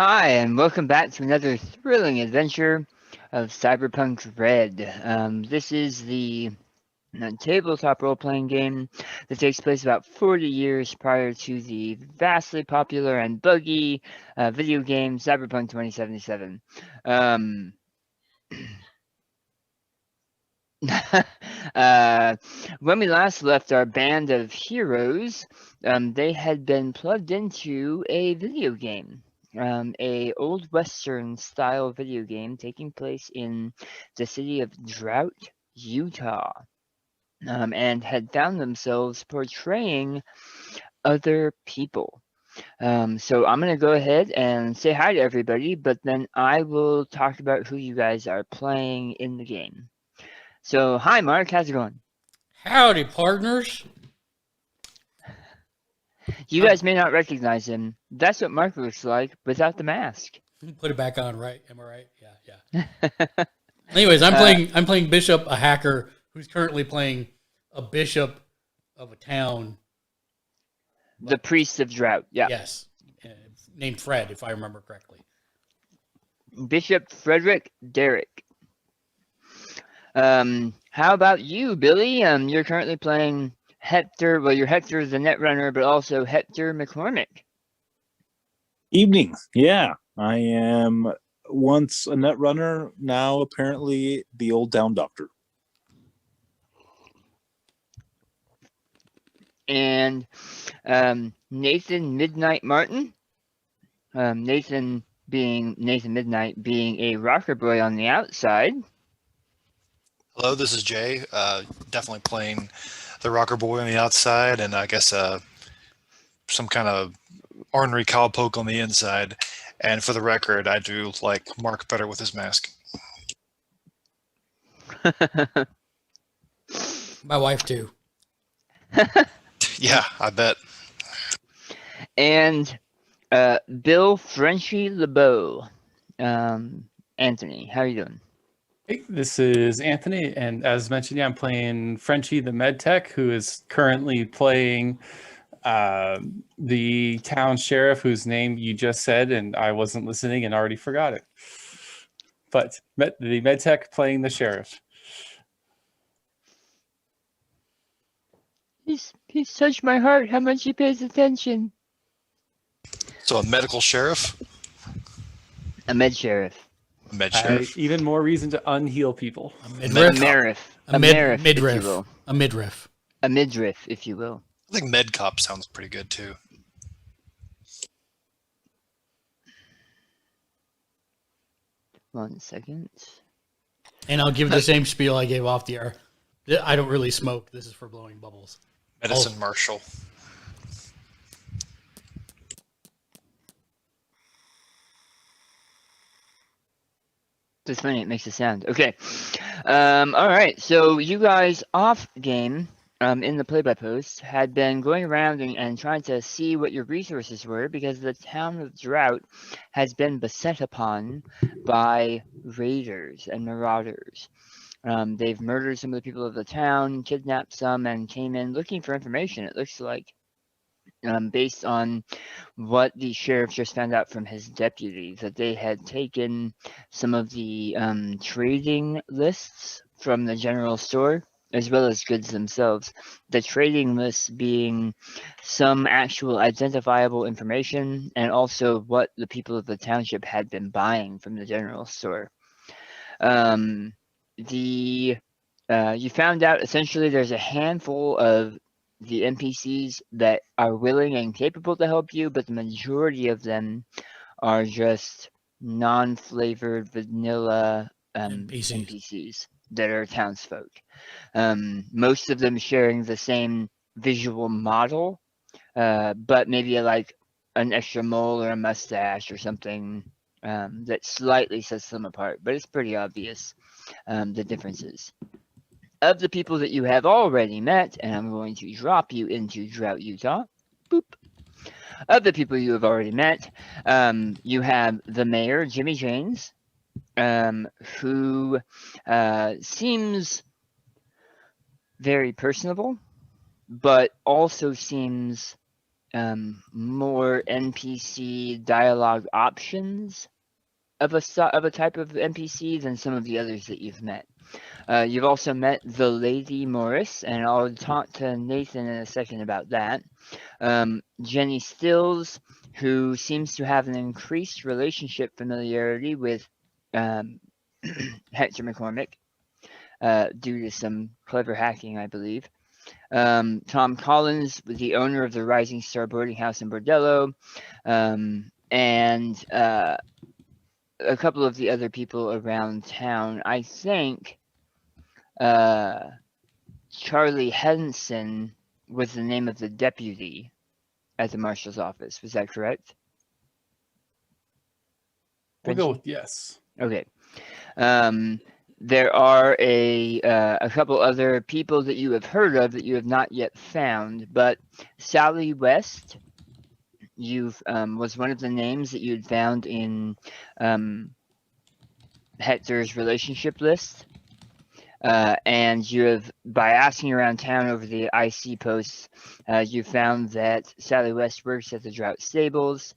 Hi, and welcome back to another thrilling adventure of CyberPunk Red. This is the tabletop role-playing game that takes place about 40 years prior to the vastly popular and buggy video game CyberPunk 2077. Um, uh, when we last left our band of heroes, they had been plugged into a video game. A old western style video game taking place in the city of Drought, Utah, and had found themselves portraying other people. So I'm gonna go ahead and say hi to everybody, but then I will talk about who you guys are playing in the game. So hi Mark, how's it going? Howdy, partners. You I'm guys may not recognize him. That's what Mark looks like without the mask. put it back on, right? Am I right? Yeah, yeah. Anyways, I'm uh, playing. I'm playing Bishop, a hacker who's currently playing a bishop of a town. the But priest of drought. Yeah, yes, uh, named Fred, if I remember correctly. Bishop Frederick Derrick. How about you, Billy? You're currently playing Hector. Well, you're Hector the Netrunner, but also Hector McCormick. Evening. Yeah, I am once a net runner, now apparently the old down doctor. And Nathan Midnight Martin. Nathan Midnight being a rocker boy on the outside. Hello, this is Jay. Definitely playing the rocker boy on the outside, and I guess some kind of ornery cowpoke on the inside. And for the record, I do like Mark better with his mask. My wife too. Yeah, I bet. And Bill Frenchy LeBeau. Anthony, how are you doing? Hey, this is Anthony, and as mentioned, yeah, I'm playing Frenchie the MedTech, who is currently playing the town sheriff, whose name you just said, and I wasn't listening and already forgot it. But the MedTech playing the sheriff. He's touched my heart. How much he pays attention. So a medical sheriff, A med sheriff. a med sheriff. Even more reason to unheal people. A A midriff. mariff. A Mariff, if you midriff. will. A midriff. A midriff, if you will. I think med cop sounds pretty good too. One second. And I'll give the same spiel I gave off the air. I don't really smoke. This is for blowing bubbles. Medicine marshal. It's funny, it makes a sound. Okay. All right. So you guys off game, in the play by post, had been going around and trying to see what your resources were because the town of Drought has been beset upon by raiders and marauders. They've murdered some of the people of the town, kidnapped some, and came in looking for information. It looks like, based on what the sheriff just found out from his deputy, that they had taken some of the trading lists from the general store, as well as goods themselves. The trading lists being some actual identifiable information, and also what the people of the township had been buying from the general store. You found out essentially there's a handful of the NPCs that are willing and capable to help you, but the majority of them are just non-flavored vanilla NPCs that are townsfolk. Most of them sharing the same visual model, but maybe like an extra mole or a mustache or something that slightly sets them apart, but it's pretty obvious the differences. Of the people that you have already met, and I'm going to drop you into Drought, Utah. Boop. Of the people you have already met, you have the mayor, Jimmy James, who seems very personable, but also seems more NPC dialogue options of a type of NPC than some of the others that you've met. You've also met the Lady Morris, and I'll talk to Nathan in a second about that. Jenny Stills, who seems to have an increased relationship familiarity with Hector McCormick due to some clever hacking, I believe. Tom Collins, the owner of the Rising Star boarding house in Bordello, and a couple of the other people around town. I think Charlie Henson was the name of the deputy at the marshal's office. Was that correct? We'll go with yes. Okay. There are a couple other people that you have heard of that you have not yet found, but Sally West, was one of the names that you had found in Hector's relationship list. And you have, by asking around town over the IC posts, you found that Sally West works at the Drought stables,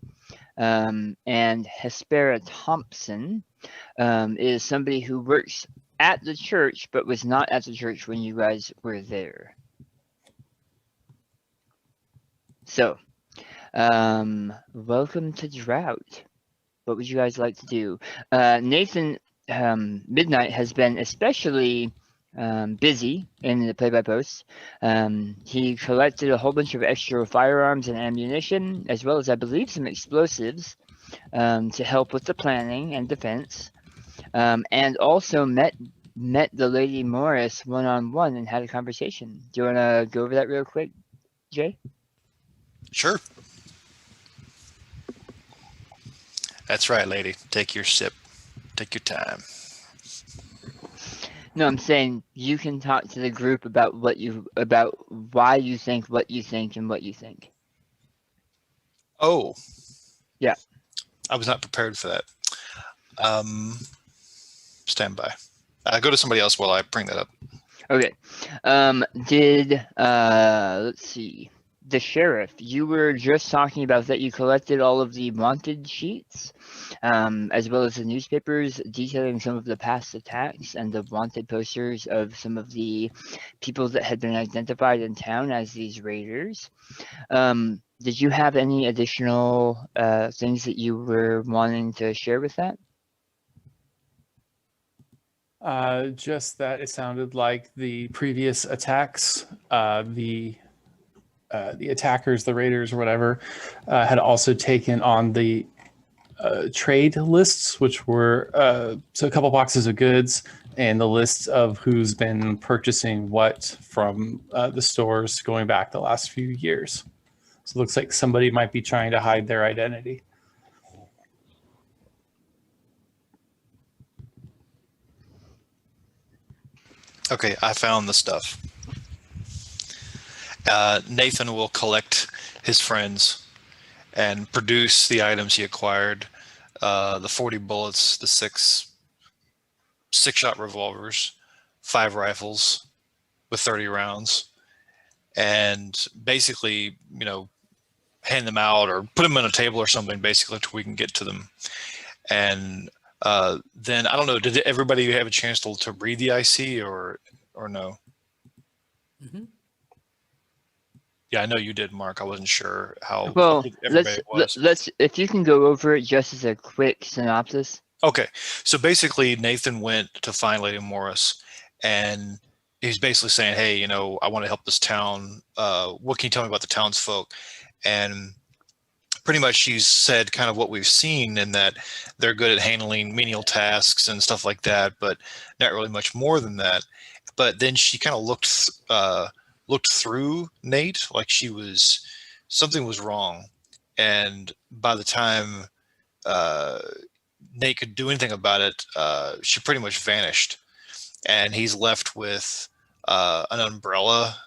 and Hespera Thompson is somebody who works at the church but was not at the church when you guys were there. So, welcome to Drought. What would you guys like to do? Nathan Midnight has been especially busy in the play-by-post. He collected a whole bunch of extra firearms and ammunition, as well as, I believe, some explosives to help with the planning and defense, and also met the Lady Morris one-on-one and had a conversation. Do you want to go over that real quick, Jay? Sure. That's right, lady. Take your sip. Take your time. No, I'm saying you can talk to the group about why you think what you think and what you think. Oh. Yeah. I was not prepared for that. Stand by. Go to somebody else while I bring that up. Okay. Let's see. The sheriff, you were just talking about that you collected all of the wanted sheets, as well as the newspapers detailing some of the past attacks and the wanted posters of some of the people that had been identified in town as these raiders. Did you have any additional things that you were wanting to share with that? Just that it sounded like the previous attacks, the attackers, the raiders or whatever, had also taken on the trade lists, which were so a couple boxes of goods and the lists of who's been purchasing what from the stores going back the last few years. So it looks like somebody might be trying to hide their identity. Okay, I found the stuff. Nathan will collect his friends and produce the items he acquired, the 40 bullets, the six-shot revolvers, 5 rifles with 30 rounds, and basically, hand them out or put them on a table or something, basically, until we can get to them. And then, I don't know, did everybody have a chance to read the IC or no? Mm-hmm. Yeah, I know you did, Mark. I wasn't sure how everybody was. Let's if you can go over it just as a quick synopsis. Okay, so basically Nathan went to find Lady Morris, and he's basically saying, hey, I want to help this town. What can you tell me about the townsfolk? And pretty much she's said kind of what we've seen in that they're good at handling menial tasks and stuff like that, but not really much more than that. But then she kind of looked through Nate like something was wrong. And by the time Nate could do anything about it, she pretty much vanished. And he's left with an umbrella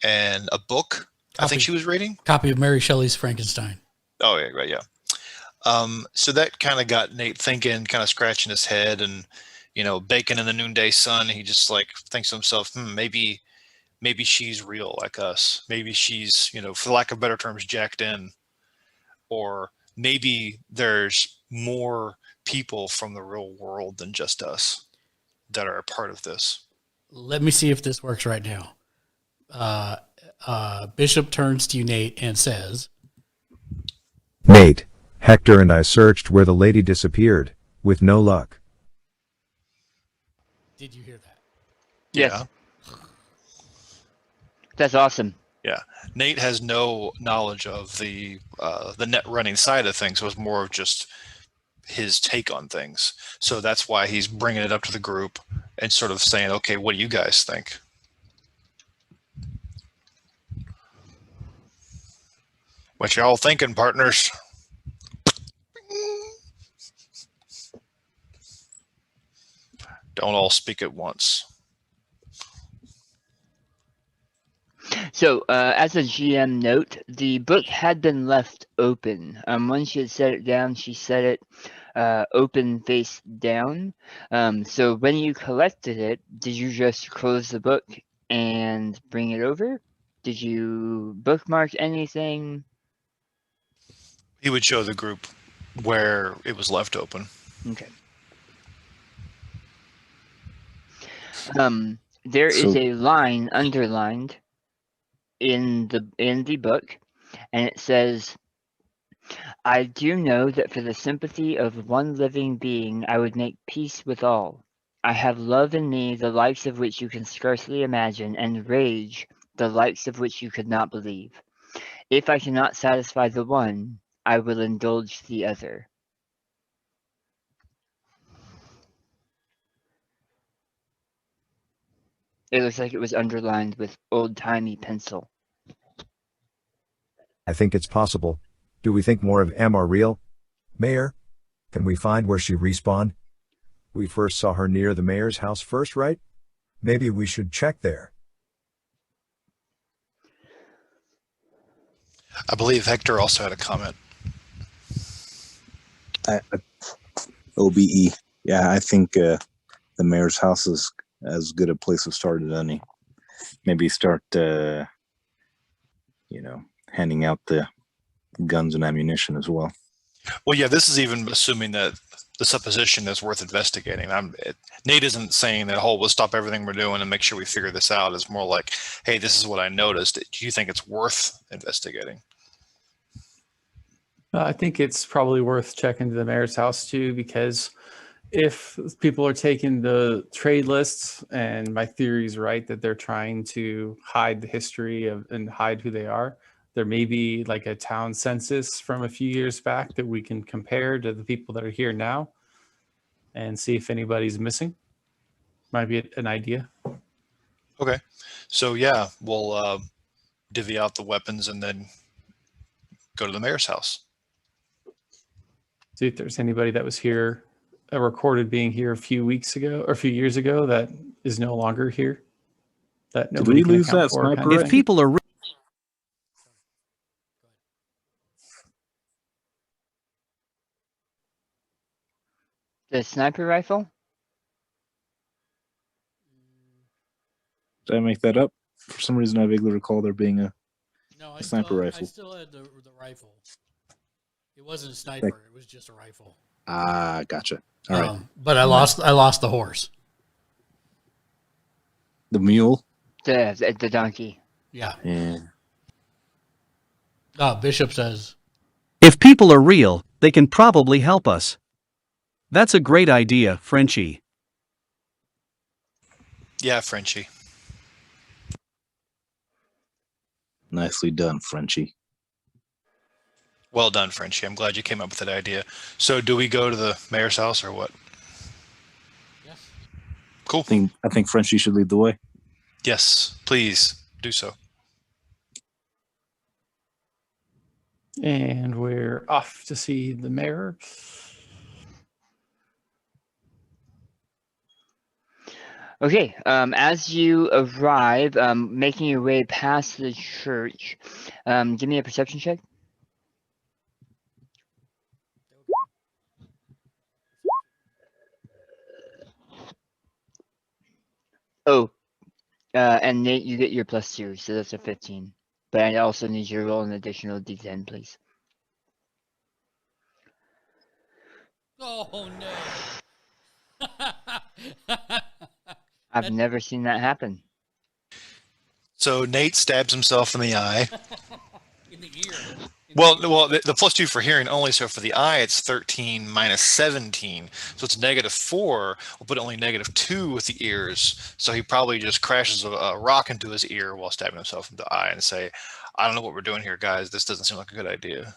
and a book. I think she was reading. Copy of Mary Shelley's Frankenstein. Oh, yeah, right, yeah. So that kind of got Nate thinking, kind of scratching his head, and, baking in the noonday sun. He just thinks to himself, maybe maybe she's real like us. Maybe she's, for lack of better terms, jacked in. Or maybe there's more people from the real world than just us that are a part of this. Let me see if this works right now. Bishop turns to you, Nate, and says, Nate, Hector and I searched where the lady disappeared, with no luck. did you hear that? Yes. That's awesome. Yeah. Nate has no knowledge of the net running side of things. So it's more of just his take on things. So that's why he's bringing it up to the group and sort of saying, okay, what do you guys think? What y'all thinking, partners? Don't all speak at once. So, as a GM note, the book had been left open. When she had set it down, she set it open face down. So when you collected it, did you just close the book and bring it over? Did you bookmark anything? He would show the group where it was left open. Okay. There is a line underlined in the book, and it says, "I do know that for the sympathy of one living being, I would make peace with all. I have love in me, the likes of which you can scarcely imagine, and rage, the likes of which you could not believe. If I cannot satisfy the one, I will indulge the other." It looks like it was underlined with old-timey pencil. I think it's possible. Do we think more of M are real? Mayor? Can we find where she respawned? We first saw her near the mayor's house first, right? Maybe we should check there. I believe Hector also had a comment. OBE. Yeah, I think the mayor's house is as good a place to start as any. Maybe start, handing out the guns and ammunition as well. Well, yeah, this is even assuming that the supposition is worth investigating. Nate isn't saying that, oh, we'll stop everything we're doing and make sure we figure this out. It's more like, hey, this is what I noticed. Do you think it's worth investigating? I think it's probably worth checking to the mayor's house too, because if people are taking the trade lists, and my theory is right, that they're trying to hide the history of and hide who they are, there may be like a town census from a few years back that we can compare to the people that are here now and see if anybody's missing. Might be an idea. Okay. So, yeah, we'll divvy out the weapons and then go to the mayor's house. See if there's anybody that was here, recorded being here a few weeks ago or a few years ago that is no longer here. That Did nobody we can lose account that for. sniper kind of rifle? thing. People are The sniper rifle? Did I make that up? For some reason, I vaguely recall there being a No, sniper rifle. I still had the rifle. It wasn't a sniper. It was just a rifle. Ah, gotcha. All right. But I lost the horse. The mule. The donkey. Yeah. Yeah. Bishop says, if people are real, they can probably help us. That's a great idea, Frenchie. Yeah, Frenchie. Nicely done, Frenchie. Well done, Frenchie. I'm glad you came up with that idea. So do we go to the mayor's house or what? yes. Cool. I think Frenchie should lead the way. Yes, please do so. And we're off to see the mayor. Okay, as you arrive, making your way past the church, give me a perception check. Oh, And Nate, you get your +2, so that's a 15. But I also need you to roll an additional d10, please. Oh no. I've never seen that happen. So Nate stabs himself in the eye. In the ear. Well, the +2 for hearing only. So for the eye, it's 13 minus 17. So it's -4. We'll put only -2 with the ears. So he probably just crashes a rock into his ear while stabbing himself in the eye and say, "I don't know what we're doing here, guys. This doesn't seem like a good idea."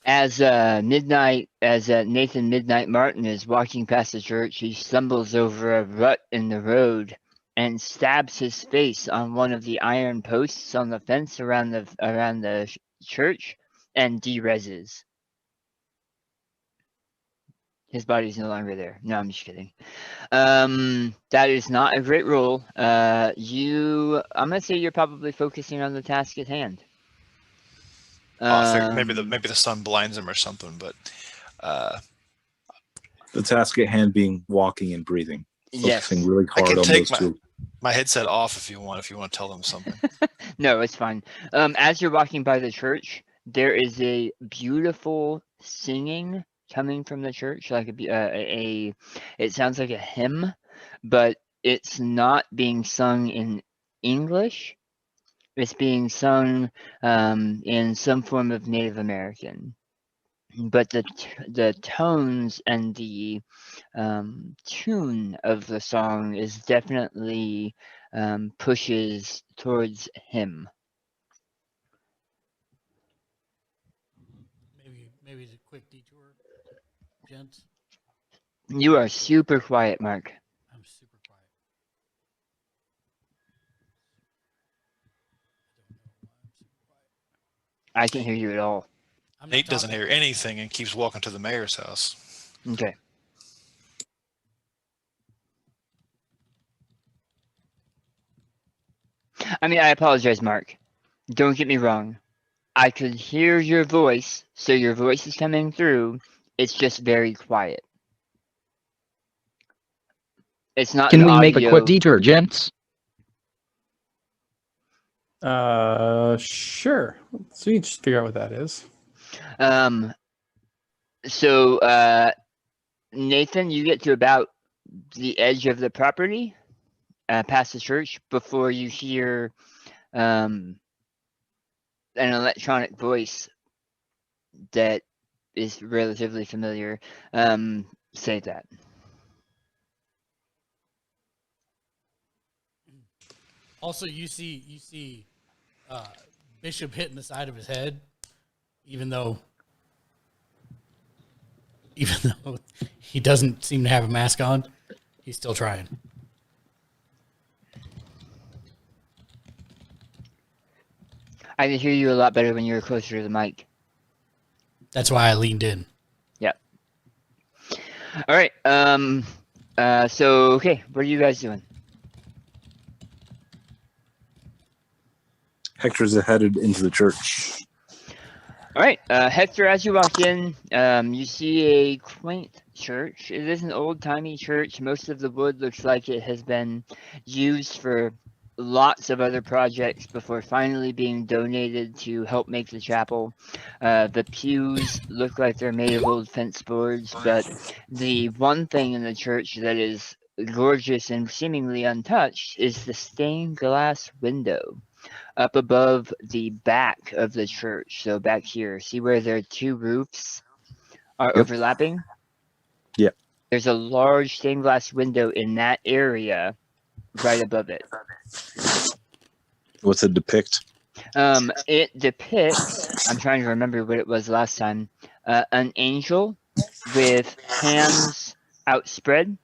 As Nathan Midnight Martin is walking past the church, he stumbles over a rut in the road and stabs his face on one of the iron posts on the fence around the church and de-reses. His body's no longer there. No, I'm just kidding. That is not a great roll. I'm gonna say you're probably focusing on the task at hand. I figured maybe the sun blinds him or something, but The task at hand being walking and breathing. Yes. Focusing really I hard can on take those two. my headset off if you want to tell them something. No, it's fine. As you're walking by the church, there is a beautiful singing coming from the church, like it sounds like a hymn, but it's not being sung in English. It's being sung in some form of Native American, but the tones and the tune of the song is definitely pushes towards him. Maybe it's a quick detour, gents. You are super quiet, Mark. I'm super quiet. I can't hear you at all. I'm not Nate doesn't talking. hear anything and keeps walking to the mayor's house. Okay. I mean, I apologize, Mark. Don't get me wrong. I could hear your voice, so your voice is coming through. It's just very quiet. It's not Can an we make a quick audio. detour, gents? Sure. So you just figure out what that is. So, Nathan, you get to about the edge of the property, past the church, before you hear an electronic voice that is relatively familiar say that. Also, you see Bishop hitting the side of his head, even though he doesn't seem to have a mask on, he's still trying. I can hear you a lot better when you're closer to the mic. That's why I leaned in. Yep. All right. So okay, what are you guys doing? Hector's headed into the church. All right, Hector, as you walk in, you see a quaint church. It is an old-timey church. Most of the wood looks like it has been used for lots of other projects before finally being donated to help make the chapel. The pews look like they're made of old fence boards, but the one thing in the church that is gorgeous and seemingly untouched is the stained glass window up above the back of the church. So back here, see where their two roofs are overlapping? Yep. There's a large stained glass window in that area right above it. What's it depict? It depicts, I'm trying to remember what it was last time, an angel with hands outspread,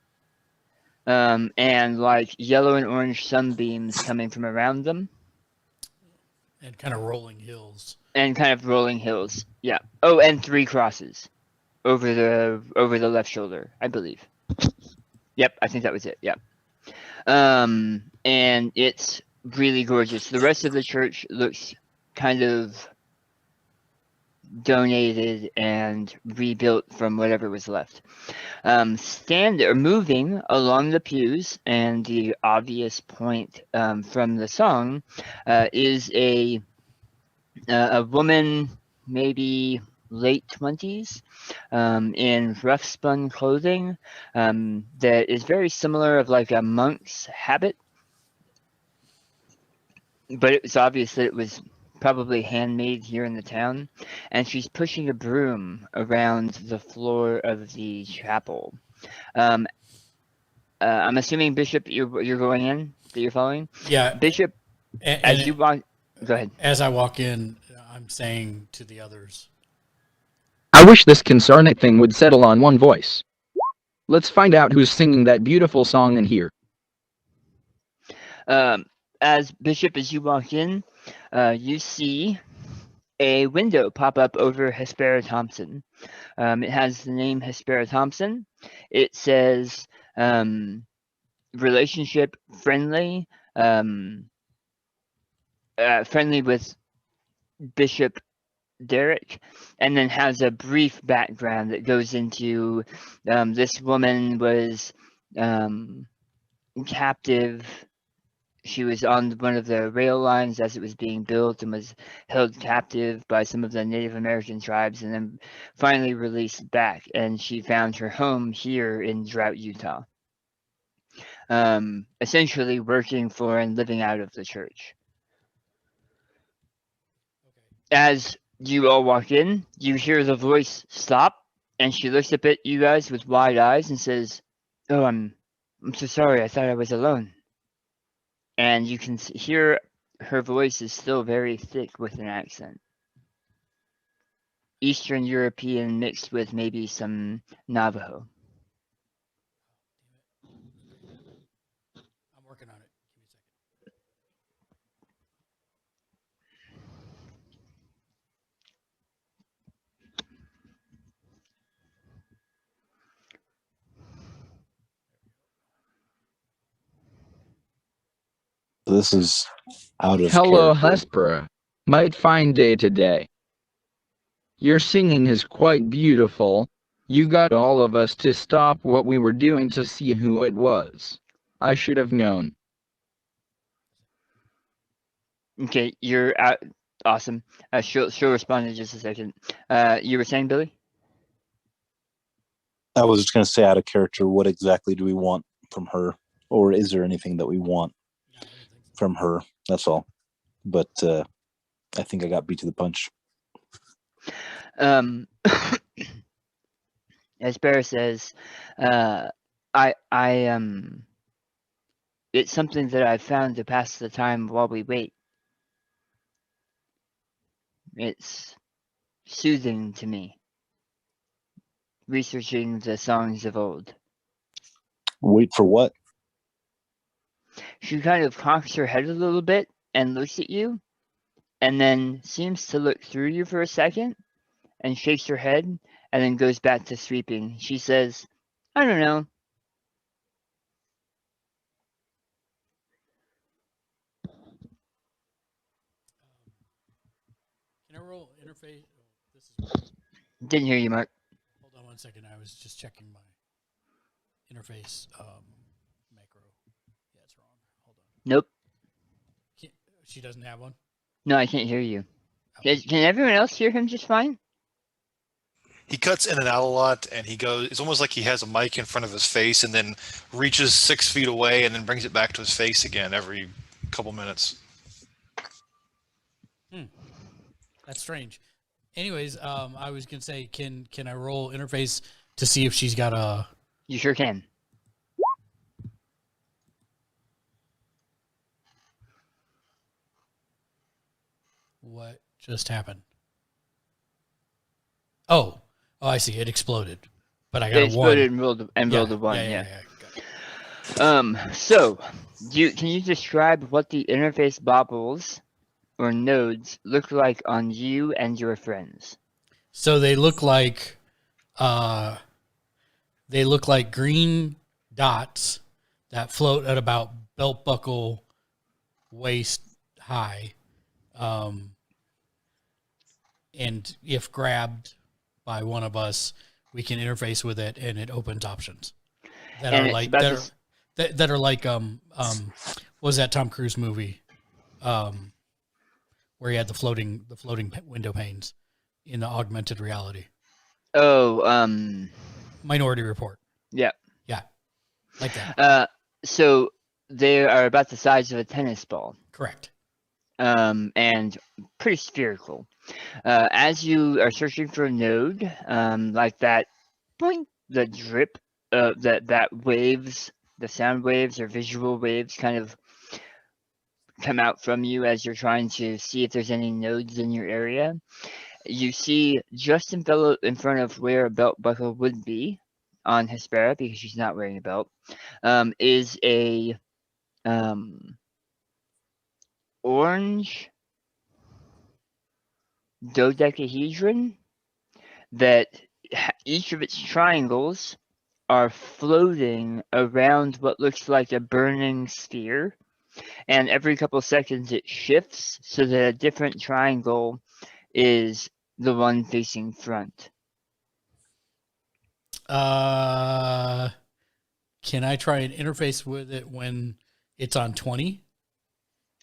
and like yellow and orange sunbeams coming from around them. And kind of rolling hills. Yeah. Oh, and 3 crosses over the left shoulder, I believe. Yep, I think that was it. Yep. And it's really gorgeous. The rest of the church looks kind of donated and rebuilt from whatever was left. Moving along the pews, and the obvious point from the song is a woman, maybe late 20s, in rough spun clothing that is very similar of like a monk's habit, but it's obvious that it was probably handmade here in the town, and she's pushing a broom around the floor of the chapel. I'm assuming, Bishop, you're going in, that you're following? Yeah. Bishop, And as you walk, go ahead. As I walk in, I'm saying to the others, I wish this concerning thing would settle on one voice. Let's find out who's singing that beautiful song in here. As Bishop, as you walk in, you see a window pop up over Hespera Thompson. It has the name Hespera Thompson. It says relationship friendly, friendly with Bishop Derek, and then has a brief background that goes into this woman was captive. She was on one of the rail lines as it was being built and was held captive by some of the Native American tribes, and then finally released back. And she found her home here in Drought, Utah, essentially working for and living out of the church. As you all walk in, you hear the voice stop, and she looks up at you guys with wide eyes and says, "Oh, I'm so sorry. I thought I was alone." And you can hear her voice is still very thick with an accent. Eastern European mixed with maybe some Navajo. I'm working on it. Give me a second. This is out of Hello, character. Hespera. Might fine day today. Your singing is quite beautiful. You got all of us to stop what we were doing to see who it was. I should have known. Okay, you're out. Awesome. She'll respond in just a second. You were saying, Billy? I was just going to say, out of character, what exactly do we want from her? Or is there anything that we want from her? That's all. But I think I got beat to the punch. As Bear says, it's something that I've found to pass the time while we wait. It's soothing to me, researching the songs of old. Wait for what? She kind of cocks her head a little bit and looks at you, and then seems to look through you for a second, and shakes her head, and then goes back to sweeping. She says, "I don't know." Can I roll interface? Oh, this is. Didn't hear you, Mark. Hold on 1 second. I was just checking my interface macro. Yeah, it's wrong. Hold on. Nope. She doesn't have one? No, I can't hear you. Oh. Can everyone else hear him just fine? He cuts in and out a lot, and he goes. It's almost like he has a mic in front of his face, and then reaches 6 feet away, and then brings it back to his face again every couple minutes. That's strange. Anyways, I was gonna say, can I roll interface to see if she's got a? You sure can. What just happened? Oh, I see. It exploded, but I got It a exploded one. and rolled a one. Yeah. Got it. So, can you describe what the interface bobbles or nodes look like on you and your friends? So they look like green dots that float at about belt buckle waist high. and if grabbed by one of us, we can interface with it, and it opens options that And are it's like about that to are, s- that are like what was that Tom Cruise movie where he had the floating window panes in the augmented reality? Oh, Minority Report. yeah. Yeah, like that. So they are about the size of a tennis ball. Correct. And pretty spherical. As you are searching for a node, like that, boing, the drip, that waves, the sound waves or visual waves, kind of come out from you as you're trying to see if there's any nodes in your area. You see just in front of where a belt buckle would be on Hespera, because she's not wearing a belt, is a orange dodecahedron that each of its triangles are floating around what looks like a burning sphere, and every couple seconds it shifts so that a different triangle is the one facing front. Can I try and interface with it when it's on 20?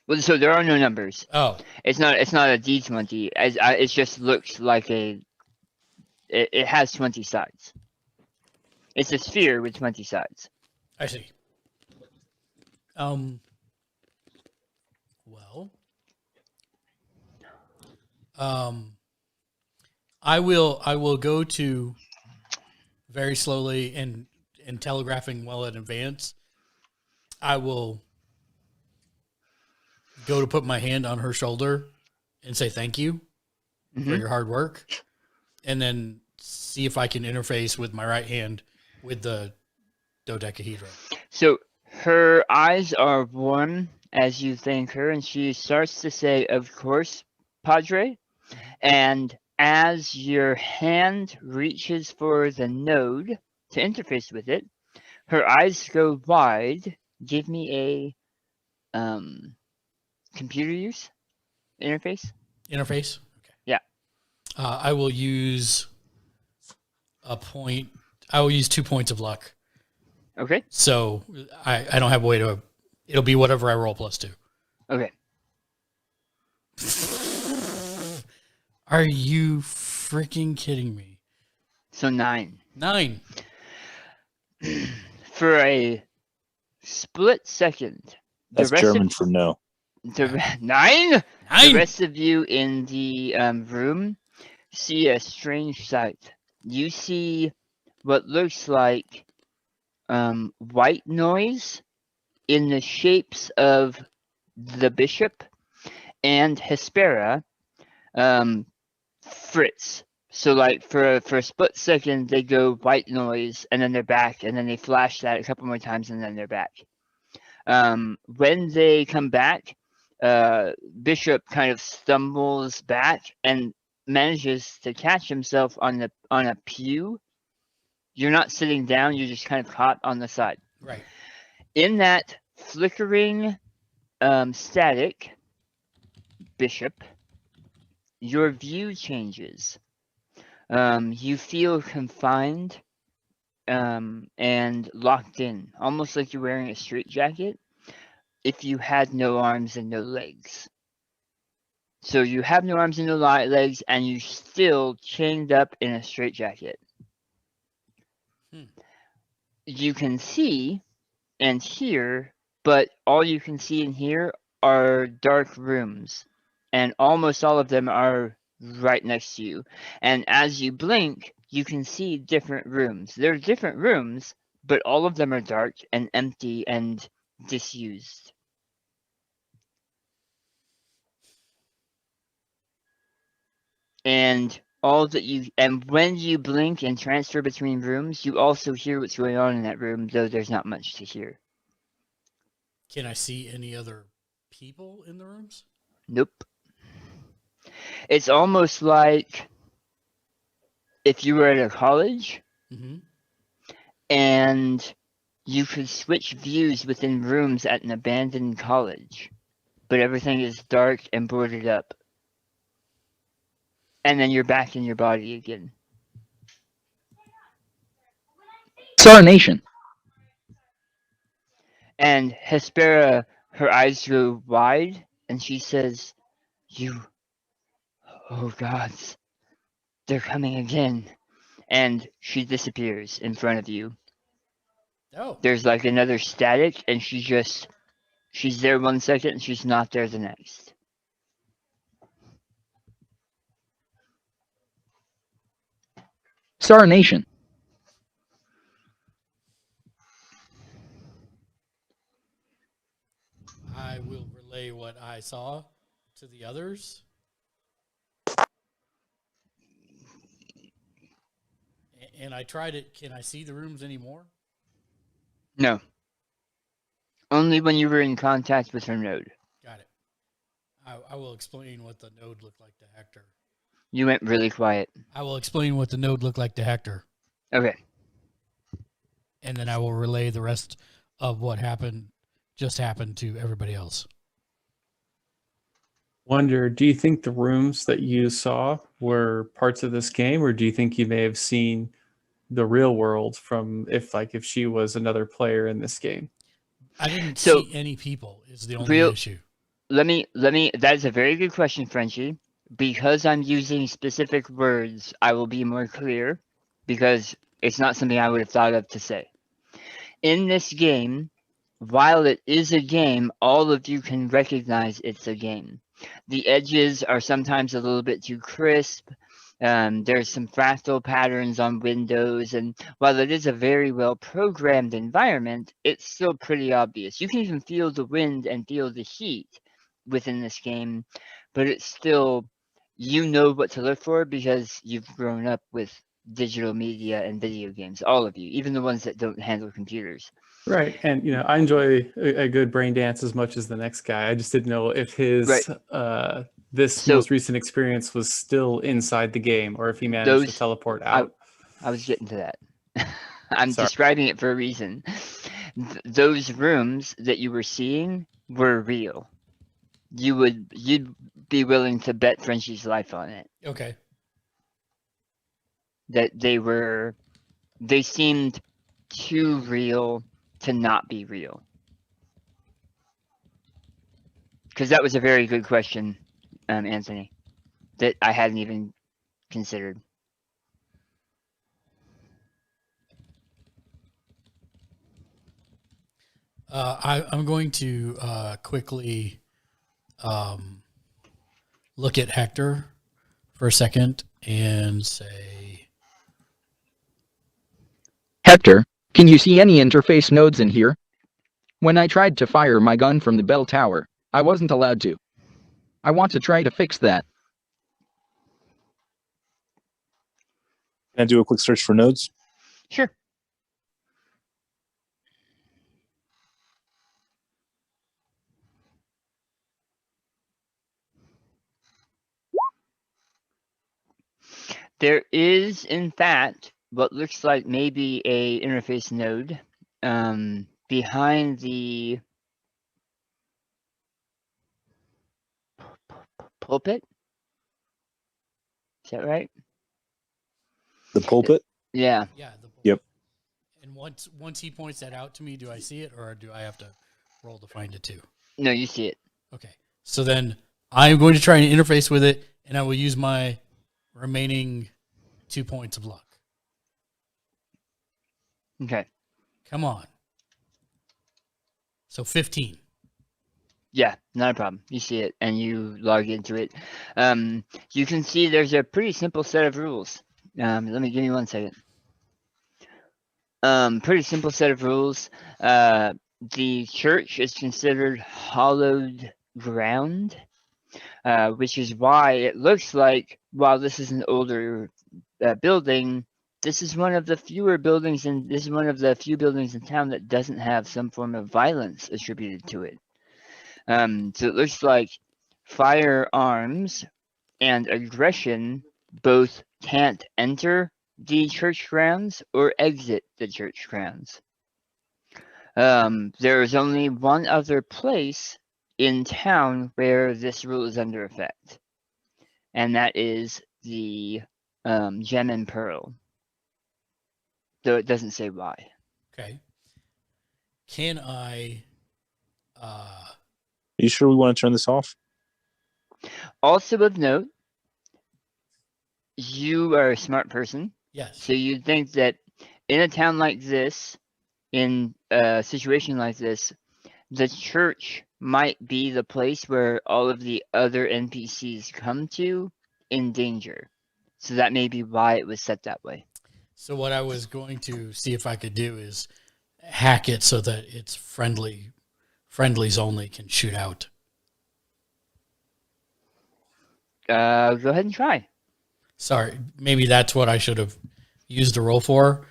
Well, so there are no numbers. Oh, It's not a D20. It just looks like it has 20 sides. It's a sphere with 20 sides. I see. Well, I will go to very slowly and telegraphing well in advance. I will go to put my hand on her shoulder and say thank you for your hard work, and then see if I can interface with my right hand with the dodecahedron. So her eyes are warm as you thank her, and she starts to say, "Of course, Padre." And as your hand reaches for the node to interface with it, her eyes go wide. Give me a computer use interface. Interface? Okay. Yeah. I will use a point. I will use 2 points of luck. Okay. So I don't have a way to. It'll be whatever I roll plus 2. Okay. Are you freaking kidding me? So 9. 9. For a split second, That's German for no. 9? 9. The rest of you in the room see a strange sight. You see what looks like white noise in the shapes of the bishop and Hespera, Fritz. So like for a split second they go white noise and then they're back, and then they flash that a couple more times and then they're back. When they come back, Bishop kind of stumbles back and manages to catch himself on a pew. You're not sitting down, you're just kind of caught on the side. Right. In that flickering static, Bishop, your view changes. You feel confined and locked in, almost like you're wearing a straitjacket if you had no arms and no legs. So you have no arms and no legs, and you're still chained up in a straitjacket. You can see and hear, but all you can see and hear are dark rooms, and almost all of them are right next to you. And as you blink, you can see different rooms. They're different rooms, but all of them are dark and empty and disused. And when you blink and transfer between rooms, you also hear what's going on in that room, though there's not much to hear. Can I see any other people in the rooms? Nope. It's almost like if you were at a college and you could switch views within rooms at an abandoned college, but everything is dark and boarded up. and then you're back in your body again. Star Nation. And Hespera, her eyes go wide, and she says, oh gods, they're coming again. And she disappears in front of you. Oh. There's like another static, and she's there 1 second, and she's not there the next. Star Nation. I will relay what I saw to the others. And I tried it. Can I see the rooms anymore? No. Only when you were in contact with her node. Got it. I will explain what the node looked like to Hector. You went really quiet. I will explain what the node looked like to Hector. Okay. And then I will relay the rest of what just happened to everybody else. Wonder, do you think the rooms that you saw were parts of this game, or do you think you may have seen the real world from if she was another player in this game? I didn't see any people is the only issue. Let me, that is a very good question, Frenchie. Because I'm using specific words, I will be more clear, because it's not something I would have thought of to say. In this game, while it is a game, all of you can recognize it's a game. The edges are sometimes a little bit too crisp. There's some fractal patterns on windows, and while it is a very well programmed environment, it's still pretty obvious. You can even feel the wind and feel the heat within this game, but it's still, you know what to look for because you've grown up with digital media and video games, all of you, even the ones that don't handle computers. Right. And, I enjoy a good brain dance as much as the next guy. I just didn't know if his this most recent experience was still inside the game, or if he managed to teleport out. I was getting to that. I'm describing it for a reason. Those rooms that you were seeing were real. You'd be willing to bet Frenchie's life on it. Okay. That they seemed too real to not be real. Because that was a very good question, Anthony, that I hadn't even considered. I'm going to quickly look at Hector for a second and say, Hector, can you see any interface nodes in here? When I tried to fire my gun from the bell tower, I wasn't allowed to. I want to try to fix that. Can I do a quick search for nodes? Sure. There is, in fact, what looks like maybe a interface node behind the pulpit. Is that right? The pulpit? Yeah. Yeah. The pulpit. Yep. And once he points that out to me, do I see it, or do I have to roll to find it too? No, you see it. Okay. So then I'm going to try and interface with it, and I will use my remaining 2 points of luck. Okay. Come on. So 15. Yeah, not a problem. You see it and you log into it. You can see there's a pretty simple set of rules. Let me give you 1 second. Pretty simple set of rules. The church is considered hallowed ground, which is why it looks like, while this is an older building, this is one of the fewer buildings, and this is one of the few buildings in town that doesn't have some form of violence attributed to it. So it looks like firearms and aggression both can't enter the church grounds or exit the church grounds. There is only one other place in town where this rule is under effect, and that is the gem and pearl, though it doesn't say why. Okay. Can I? Are you sure we want to turn this off? Also of note, you are a smart person, Yes. so you'd think that in a town like this, in a situation like this, the church might be the place where all of the other NPCs come to in danger. So that may be why it was set that way. So what I was going to see if I could do is hack it so that it's friendlies only can shoot out. Go ahead and try. Sorry, maybe that's what I should have used a roll for.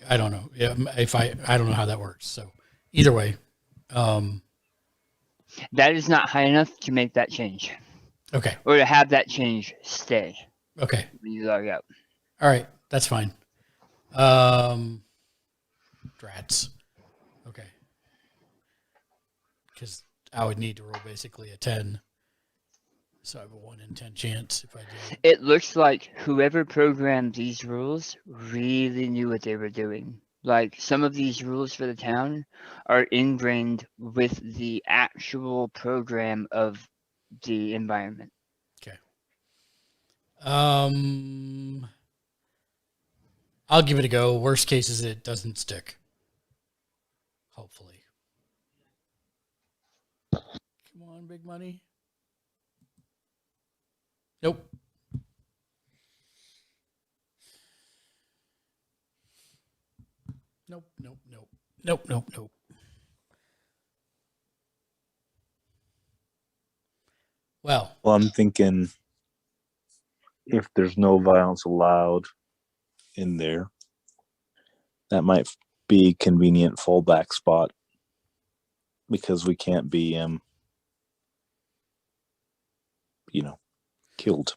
I don't know if I don't know how that works. So either way, That is not high enough to make that change, okay, or to have that change stay okay, when you log out. all right, that's fine. Drats. Okay, because I would need to roll basically a 10. So I have a 1 in 10 chance if I do. It looks like whoever programmed these rules really knew what they were doing. Like, some of these rules for the town are ingrained with the actual program of the environment. Okay. I'll give it a go. Worst case is it doesn't stick. Hopefully. Come on, big money. Nope. Nope, nope, nope. Nope, nope, nope. Well, I'm thinking if there's no violence allowed in there, that might be a convenient fallback spot because we can't be, killed.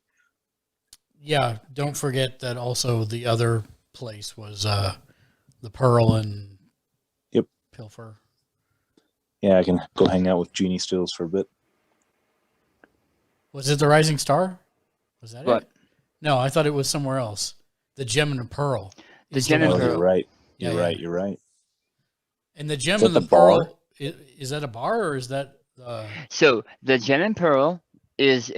yeah, don't forget that also the other place was the Pearl and Yep. Pilfer. Yeah, I can go hang out with Genie Stills for a bit. Was it the Rising Star? Was that What? it? No, I thought it was somewhere else. The Gem and the Pearl. The It's Gem and Oh, one- Pearl. you're right. Yeah, You're yeah. right. You're right. And the Gem Is that and the the bar? Pearl, is that a bar or is that So the Gem and Pearl is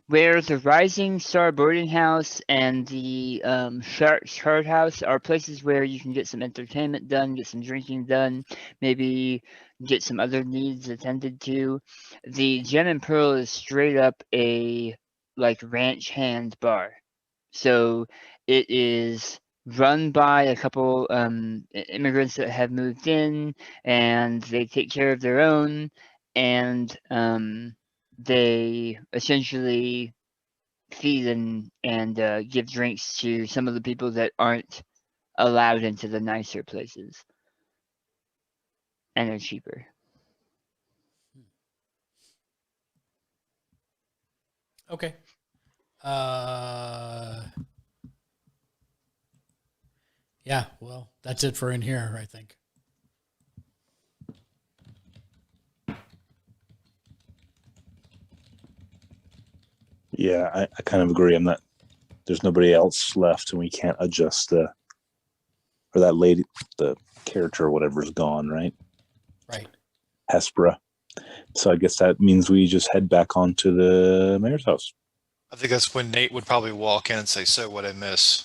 where the Rising Star boarding house and the Shark House are places where you can get some entertainment done, get some drinking done, maybe get some other needs attended to. The Gem and Pearl is straight up a ranch hand bar. So it is run by a couple immigrants that have moved in, and they take care of their own, and they essentially feed and give drinks to some of the people that aren't allowed into the nicer places, and they're cheaper. okay. Yeah, well, that's it for in here, I think. Yeah, I kind of agree. There's nobody else left, and we can't adjust or that lady, the character or whatever is gone, right? Right. Hespera. So I guess that means we just head back onto the mayor's house. I think that's when Nate would probably walk in and say, "So what I miss?"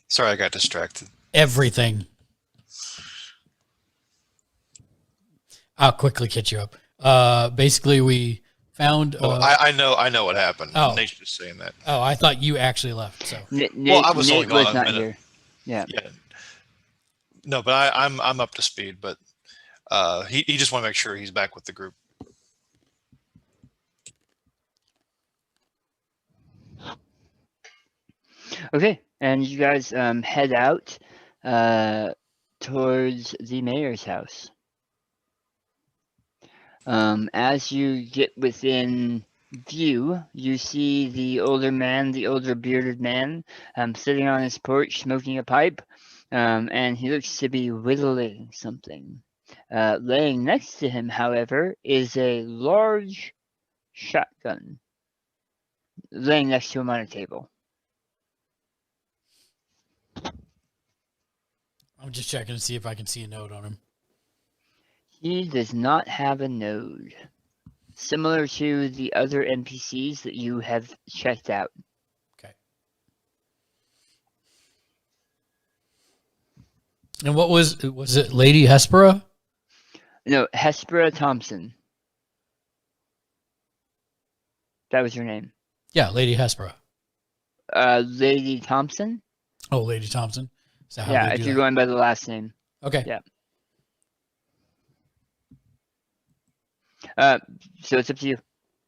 Sorry, I got distracted. Everything. I'll quickly catch you up. Basically, we found. I know what happened. Oh. Nate's just saying that. Oh, I thought you actually left. So Nate, I was only Nate was gone a not minute. here. Yeah. No, but I'm up to speed. But he just want to make sure he's back with the group. Okay, and you guys head out towards the mayor's house. As you get within view, you see the older bearded man, sitting on his porch smoking a pipe, and he looks to be whittling something. Laying next to him, however, is a large shotgun. laying next to him on a table. I'm just checking to see if I can see a note on him. He does not have a node. Similar to the other NPCs that you have checked out. Okay. And what was it Lady Hespera? No, Hespera Thompson. That was her name. Yeah, Lady Hespera. Lady Thompson? Oh, Lady Thompson. Is that how Yeah, they if do you're that? going by the last name. Okay. Yeah. So it's up to you.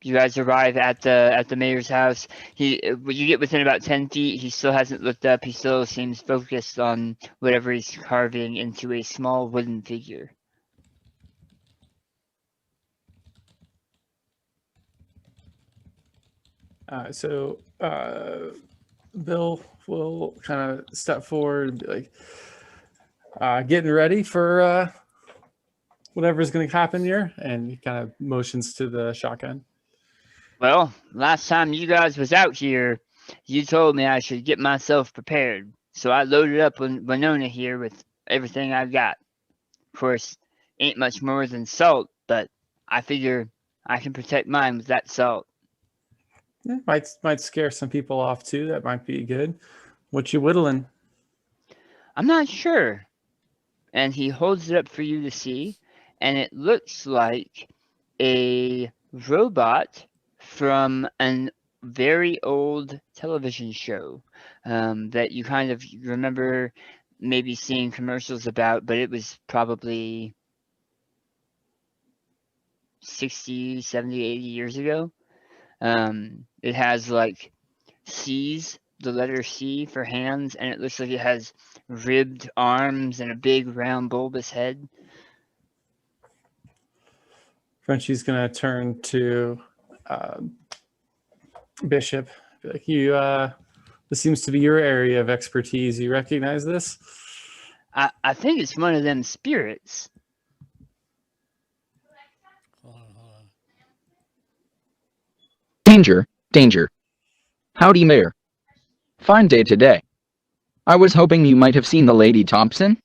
You guys arrive at the mayor's house. When you get within about 10 feet, he still hasn't looked up. He still seems focused on whatever he's carving into a small wooden figure. So Bill will kind of step forward and be like, getting ready for whatever's going to happen here. And he kind of motions to the shotgun. Well, last time you guys was out here, you told me I should get myself prepared. So I loaded up Winona here with everything I got. Of course, ain't much more than salt, but I figure I can protect mine with that salt. Yeah, might scare some people off too. That might be good. What you whittling? I'm not sure. And he holds it up for you to see, and it looks like a robot from a very old television show that you kind of remember maybe seeing commercials about, but it was probably 60, 70, 80 years ago. It has like C's, the letter C for hands, and it looks like it has ribbed arms and a big round bulbous head. Frenchie's gonna turn to Bishop. Be like, you this seems to be your area of expertise. You recognize this? I think it's one of them spirits. Hold on. Danger, danger. Howdy, Mayor. Fine day today. I was hoping you might have seen the Lady Thompson.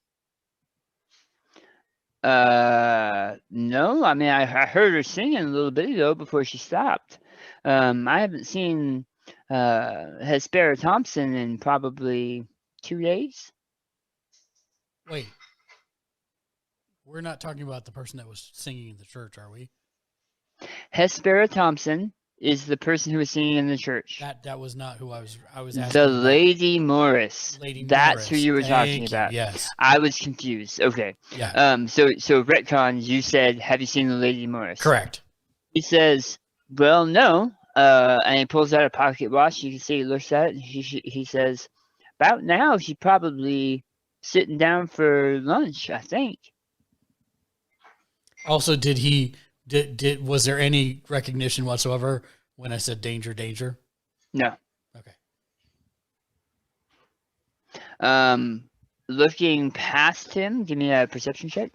No, I mean, I heard her singing a little bit ago before she stopped. I haven't seen Hespera Thompson in probably 2 days. Wait. We're not talking about the person that was singing in the church, are we? Hespera Thompson is the person who was singing in the church. That was not who I was asking The about. Lady Morris. Lady That's Morris. who you were talking Thank you, about. yes. I was confused. Okay. Yeah. So retcon, you said, have you seen the Lady Morris? Correct. He says, well, no. And he pulls out a pocket watch. You can see he looks at it. He says, about now, she's probably sitting down for lunch, I think. Also, was there any recognition whatsoever when I said danger, danger? No. Okay. Looking past him, give me a perception check.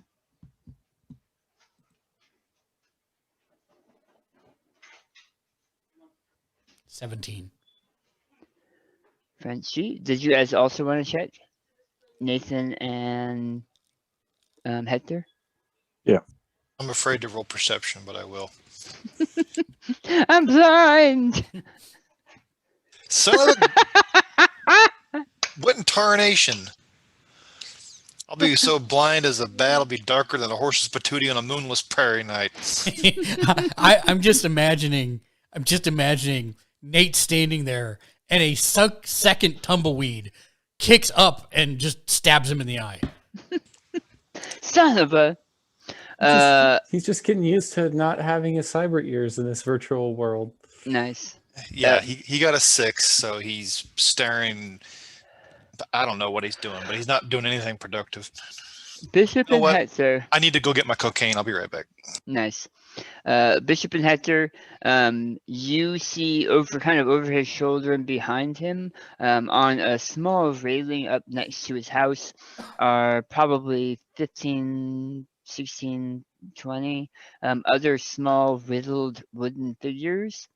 $17. Frenchie, did you guys also want to check? Nathan and Hector? Yeah. I'm afraid to roll perception, but I will. I'm blind! Son of a... What in tarnation? I'll be so blind as the bat will be darker than a horse's patootie on a moonless prairie night. I'm just imagining Nate standing there and a second tumbleweed kicks up and just stabs him in the eye. Son of a... He's just getting used to not having his cyber ears in this virtual world. Nice. Yeah, he got a 6, so he's staring. I don't know what he's doing, but he's not doing anything productive. Bishop and what? Hector. I need to go get my cocaine. I'll be right back. Nice. Bishop and Hector, you see over his shoulder and behind him, on a small railing up next to his house, are probably 15, 16, 20 other small riddled wooden figures.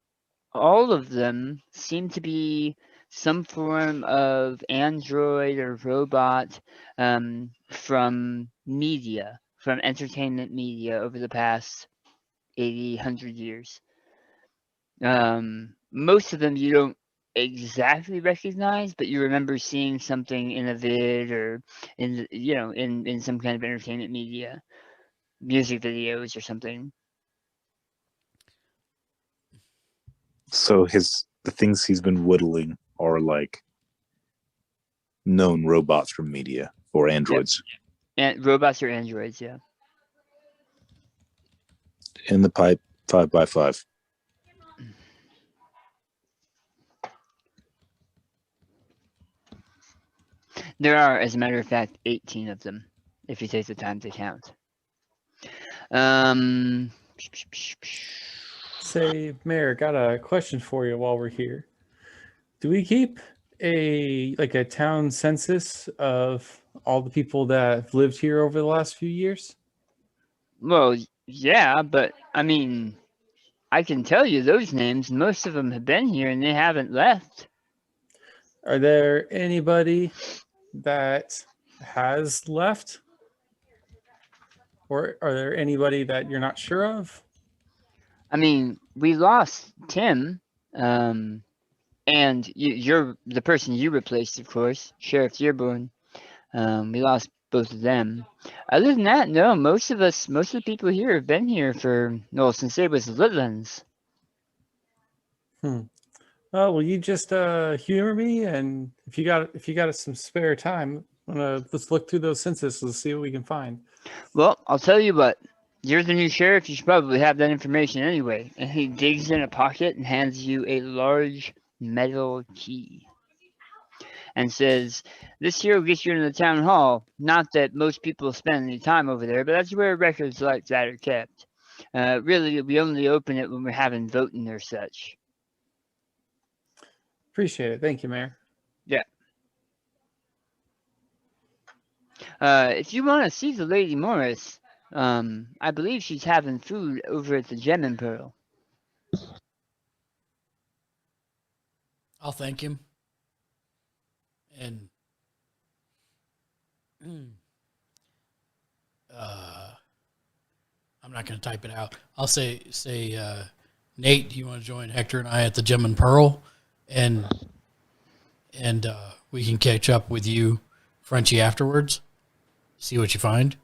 all of them seem to be some form of android or robot from media, from entertainment media over the past 80, 100 years. Most of them you don't exactly recognize, but you remember seeing something in a vid or in some kind of entertainment media, music videos or something. So the things he's been whittling are like known robots from media or androids. And robots or androids, yeah. In the pipe, 5x5. There are, as a matter of fact, 18 of them, if you take the time to count. Say, Mayor, got a question for you while we're here. Do we keep a town census of all the people that have lived here over the last few years? Well, yeah, but I mean, I can tell you those names. Most of them have been here and they haven't left. Are there anybody that has left? Or are there anybody that you're not sure of? I mean, we lost Tim, and you're the person you replaced, of course, Sheriff Dearborn. We lost both of them. Other than that, no, most of the people here have been here since it was Litlands. Oh, will you just humor me? And if you got some spare time, let's look through those censuses and see what we can find. Well, I'll tell you what. You're the new sheriff. You should probably have that information anyway. And he digs in a pocket and hands you a large metal key. And says, "This here will get you into the town hall. Not that most people spend any time over there, but that's where records like that are kept. Really, we only open it when we're having voting or such." Appreciate it. Thank you, Mayor. Yeah. If you want to see the Lady Morris, I believe she's having food over at the Gem and Pearl. I'll thank him. And I'm not going to type it out. I'll say, Nate, do you want to join Hector and I at the Gem and Pearl? And we can catch up with you, Frenchie, afterwards. See what you find.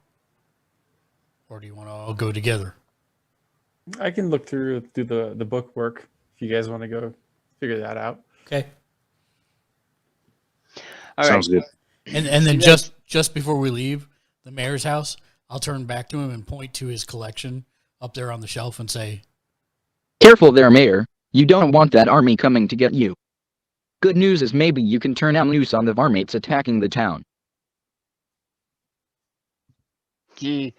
Or do you want to all go together? I can look through the book work if you guys want to go figure that out. Okay. All Sounds right. good. And then just before we leave the mayor's house, I'll turn back to him and point to his collection up there on the shelf and say, Careful there, Mayor. You don't want that army coming to get you. Good news is maybe you can turn them loose on the varmates attacking the town. He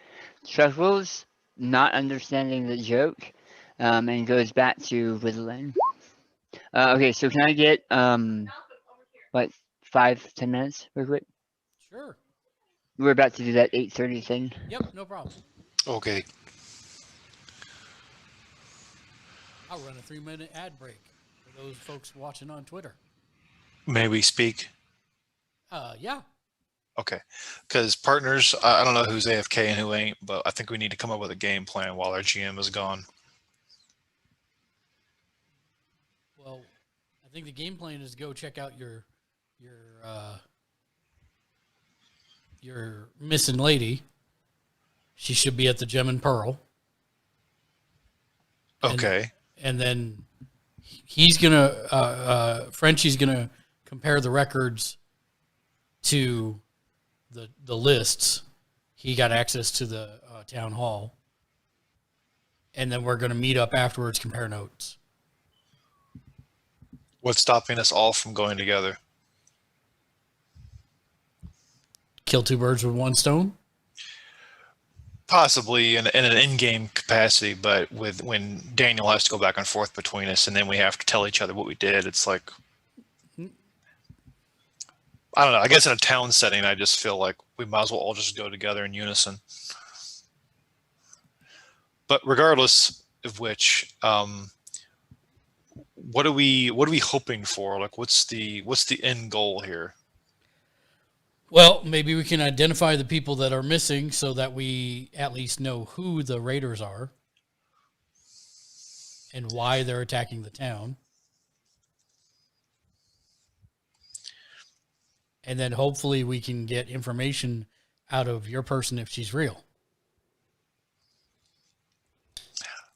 chuckles, not understanding the joke, and goes back to whittling. Okay, so can I get 5-10 minutes real quick? sure. We're about to do that 8:30 thing. Yep, no problem. Okay. I'll run a 3-minute ad break for those folks watching on Twitter. May we speak? Yeah. Okay. Because partners, I don't know who's AFK and who ain't, but I think we need to come up with a game plan while our GM is gone. Well, I think the game plan is to go check out your missing lady. She should be at the Gem and Pearl. Okay. And then he's gonna Frenchie's gonna compare the records to the lists. He got access to the town hall, and then we're gonna meet up afterwards, compare notes. What's stopping us all from going together? Kill two birds with one stone. Possibly in an in-game capacity, but when Daniel has to go back and forth between us, and then we have to tell each other what we did, it's like, I don't know. I guess in a town setting, I just feel like we might as well all just go together in unison. But regardless of which, what are we hoping for? Like, what's the end goal here? Well, maybe we can identify the people that are missing so that we at least know who the raiders are and why they're attacking the town. And then hopefully we can get information out of your person if she's real.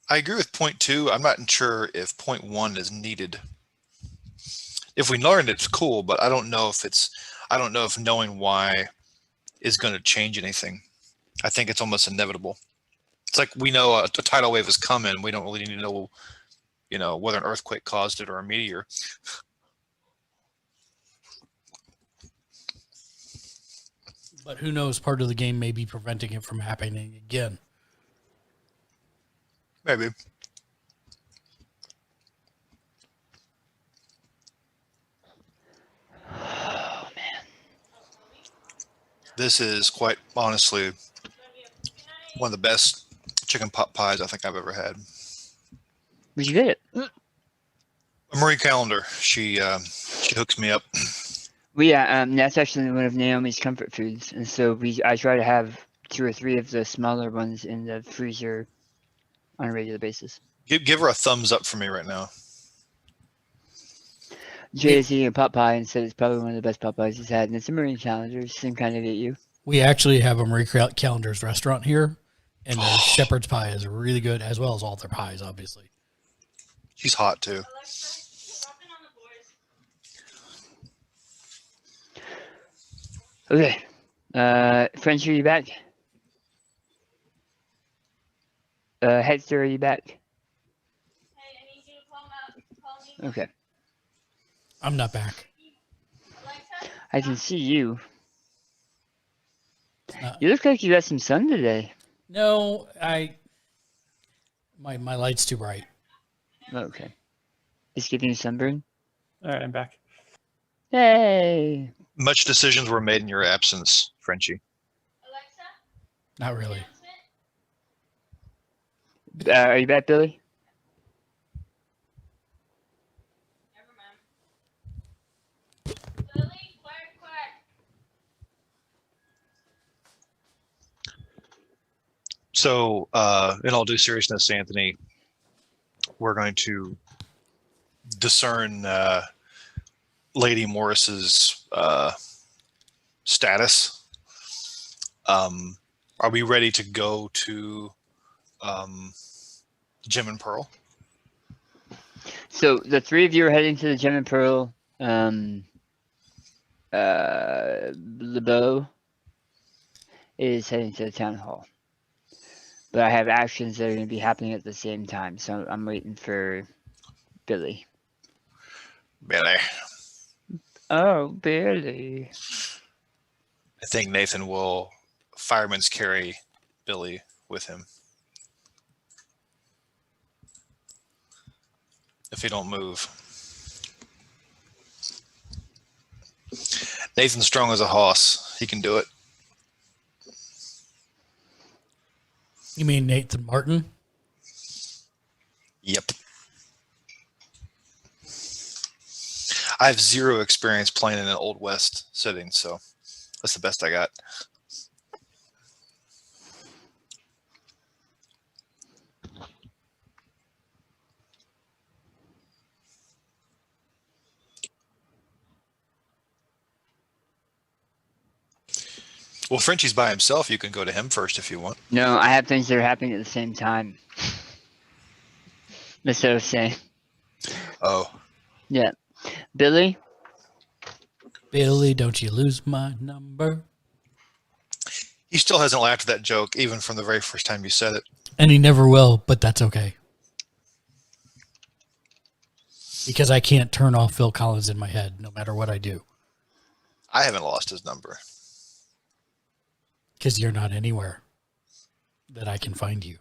I agree with point 2. I'm not sure if point 1 is needed. If we learned it's cool, but I don't know if knowing why is going to change anything. I think it's almost inevitable. It's like we know a tidal wave is coming. We don't really need to know, whether an earthquake caused it or a meteor. But who knows, part of the game may be preventing it from happening again. Maybe. Oh man. This is quite honestly one of the best chicken pot pies I think I've ever had. Where'd you get it? Marie Callender, she hooks me up. Well, yeah, that's actually one of Naomi's comfort foods, and so I try to have 2 or 3 of the smaller ones in the freezer on a regular basis. Give her a thumbs up for me right now. Jay is eating a pot pie and said it's probably one of the best pot pies he's had, and it's a Marine Calendar, same kind of at you. We actually have a Marie Callender's restaurant here, and their shepherd's pie is really good, as well as all their pies, obviously. She's hot too. Okay. French, are you back? Hector, are you back? Hey, I need you to call me. Okay. I'm not back. Alexa? I can see you. Uh, You look like you got some sun today. No, my light's too bright. Okay. It's giving you sunburn? All right, I'm back. Hey! Much decisions were made in your absence, Frenchie. Alexa? Not really. Announcement? Are you back, Billy? Never mind. Lily, quack, quack. So, in all due seriousness, Anthony, we're going to discern Lady Morris's status. Are we ready to go to Gem and Pearl? So the 3 of you are heading to the Gem and Pearl. LeBeau is heading to the town hall. But I have actions that are going to be happening at the same time, so I'm waiting for Billy. Billy. Oh, Billy. I think Nathan will fireman's carry Billy with him. If he don't move. Nathan's strong as a horse. He can do it. You mean Nathan Martin? Yep. I have 0 experience playing in an Old West setting, so that's the best I got. Well, Frenchie's by himself. You can go to him first if you want. No, I have things that are happening at the same time. That's what I was saying. Oh. Yeah. Billy? Billy, don't you lose my number? He still hasn't laughed at that joke, even from the very first time you said it. And he never will, but that's okay. Because I can't turn off Phil Collins in my head, no matter what I do. I haven't lost his number. Because you're not anywhere that I can find you.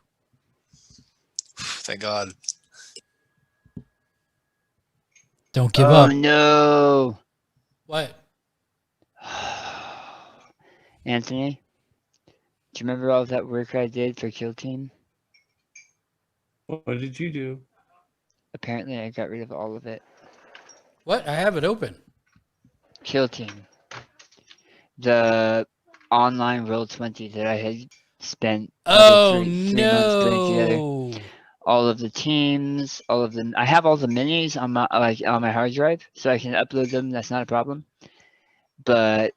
Thank God. Don't give up. Oh, no. What? Anthony? Do you remember all of that work I did for Kill Team? What did you do? Apparently, I got rid of all of it. What? I have it open. Kill Team. The online Roll20 that I had spent Oh probably 3 months putting together. no! All of the teams, all of them. I have all the minis on my on my hard drive, so I can upload them. That's not a problem. But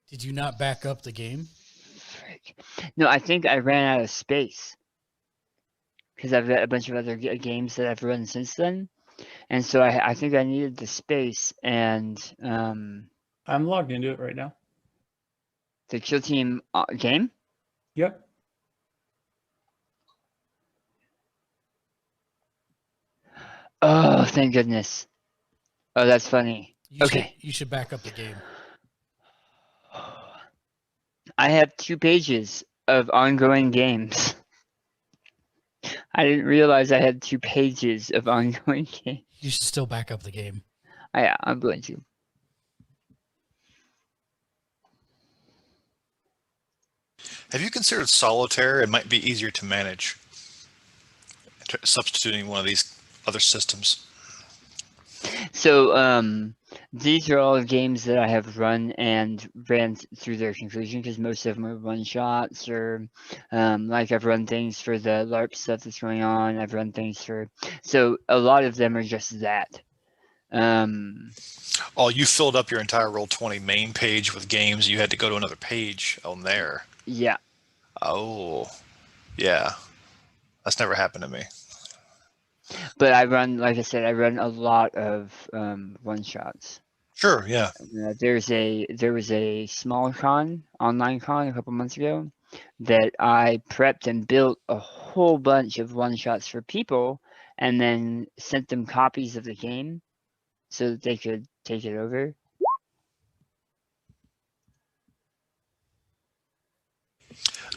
Did you not back up the game? frick. No, I think I ran out of space because I've got a bunch of other games that I've run since then, and so I think I needed the space and I'm logged into it right now. the Kill Team game. Yep. Oh, thank goodness. Oh, that's funny. Okay. You should back up the game. I have 2 pages of ongoing games. I didn't realize I had 2 pages of ongoing games. You should still back up the game. I'm going to. Have you considered solitaire? It might be easier to manage. Substituting one of these other systems. So these are all games that I have run and ran through their conclusion because most of them are one shots or like I've run things for the LARP stuff that's going on. I've run things for so a lot of them are just that. Oh, you filled up your entire Roll20 main page with games. You had to go to another page on there. Yeah. Oh, yeah. That's never happened to me. But I run, like I said, I run a lot of one shots. Sure, yeah. There was a small online con a couple months ago that I prepped and built a whole bunch of one shots for people and then sent them copies of the game so that they could take it over.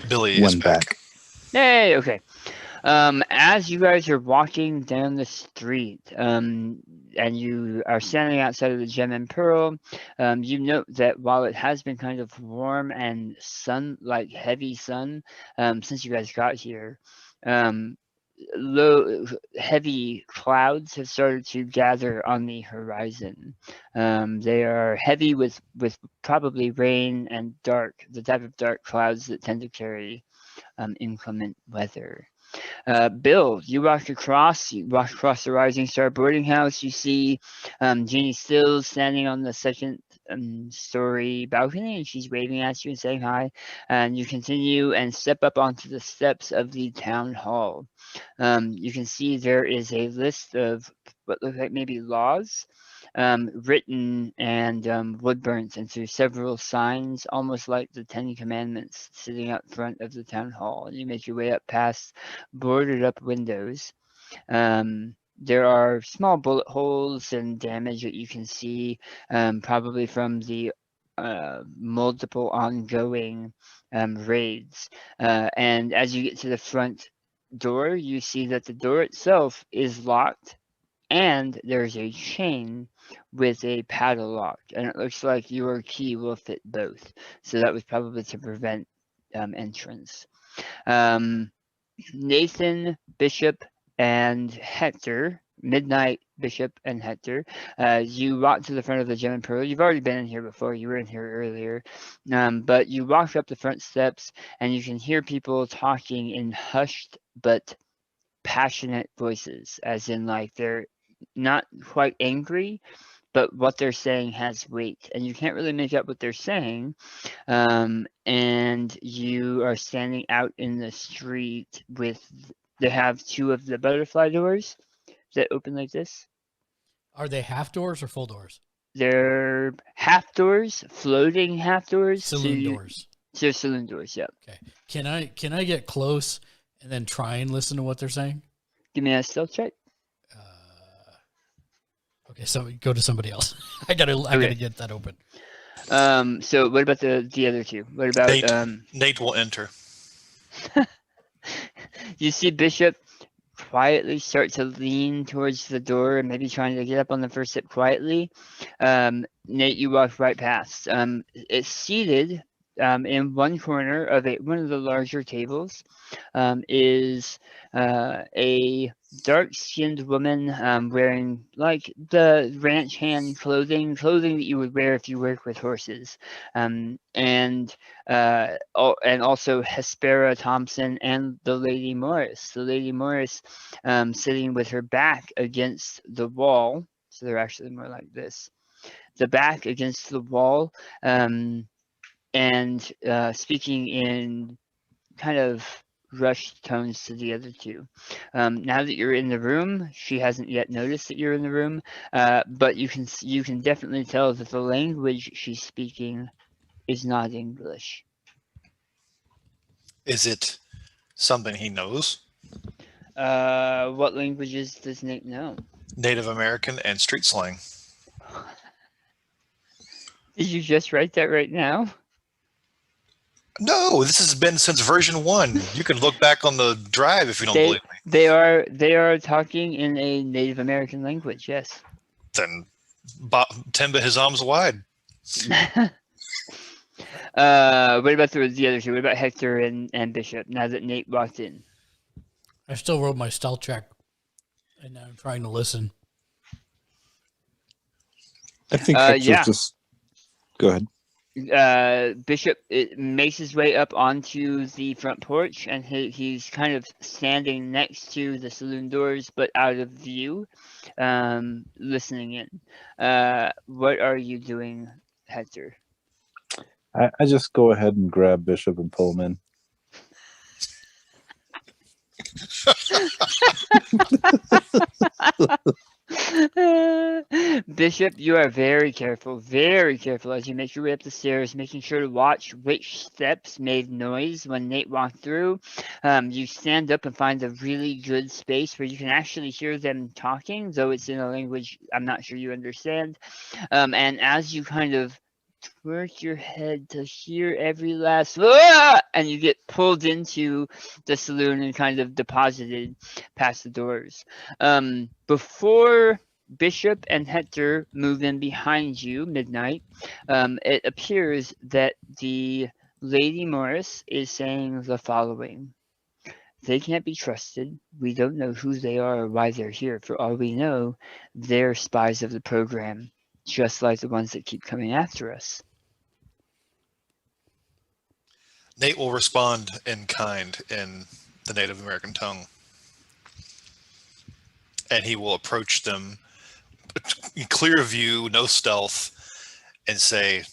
Billy is back. Hey, okay. As you guys are walking down the street, and you are standing outside of the Gem and Pearl, you note that while it has been kind of warm and like heavy sun, since you guys got here, heavy clouds have started to gather on the horizon. They are heavy with probably rain and dark, the type of dark clouds that tend to carry inclement weather. Bill, you walk across the Rising Star boarding house. You see Jeannie Stills standing on the second story balcony, and she's waving at you and saying hi. And you continue and step up onto the steps of the town hall. You can see there is a list of what look like maybe laws written and wood burnt into several signs, almost like the 10 Commandments sitting out front of the town hall. You make your way up past boarded up windows. There are small bullet holes and damage that you can see, probably from the multiple ongoing raids. And as you get to the front door, you see that the door itself is locked and there's a chain with a padlock, and it looks like your key will fit both. So that was probably to prevent entrance. Nathan, Bishop, and Hector, Midnight, Bishop, and Hector, you walk to the front of the Gem and Pearl. You've already been in here before. You were in here earlier. But you walk up the front steps, and you can hear people talking in hushed but passionate voices, as in like they're not quite angry, but what they're saying has weight, and you can't really make out what they're saying. And you are standing out in the street they have 2 of the butterfly doors that open like this. Are they half doors or full doors? They're half doors, floating half doors. Saloon doors. So saloon doors, yeah. Okay. Can I get close and then try and listen to what they're saying? Give me a stealth check. Okay, so go to somebody else. I gotta get that open. So what about the other 2? What about Nate will enter. You see Bishop quietly start to lean towards the door and maybe trying to get up on the first step quietly. Nate, you walk right past. It's seated in one corner of one of the larger tables is a dark-skinned woman wearing like the ranch hand clothing that you would wear if you work with horses, and also Hespera Thompson and the Lady Morris. The Lady Morris sitting with her back against the wall, so they're actually more like this. The back against the wall, and speaking in kind of rushed tones to the other two. Now that you're in the room, she hasn't yet noticed that you're in the room, but you can definitely tell that the language she's speaking is not English. Is it something he knows? What languages does Nate know? Native American and street slang. Did you just write that right now? No, this has been since version 1. You can look back on the drive if you don't believe me. They are talking in a Native American language, yes. Then Timba his arms wide. What about the other two? What about Hector and Bishop, now that Nate walked in? I still wrote my stealth check, and I'm trying to listen. I think Hector's yeah. just... Go ahead. Bishop makes his way up onto the front porch, and he's kind of standing next to the saloon doors, but out of view, listening in. What are you doing, Hector? I just go ahead and grab Bishop and pull him in. Bishop, you are very careful as you make your way up the stairs, making sure to watch which steps made noise when Nate walked through. You stand up and find a really good space where you can actually hear them talking, though it's in a language I'm not sure you understand. And as you kind of work your head to hear every last and you get pulled into the saloon and kind of deposited past the doors. Before Bishop and Hector move in behind you, midnight, it appears that the Lady Morris is saying the following. They can't be trusted. We don't know who they are or why they're here. For all we know, they're spies of the program, just like the ones that keep coming after us. Nate will respond in kind in the Native American tongue. And he will approach them in clear view, no stealth, and say,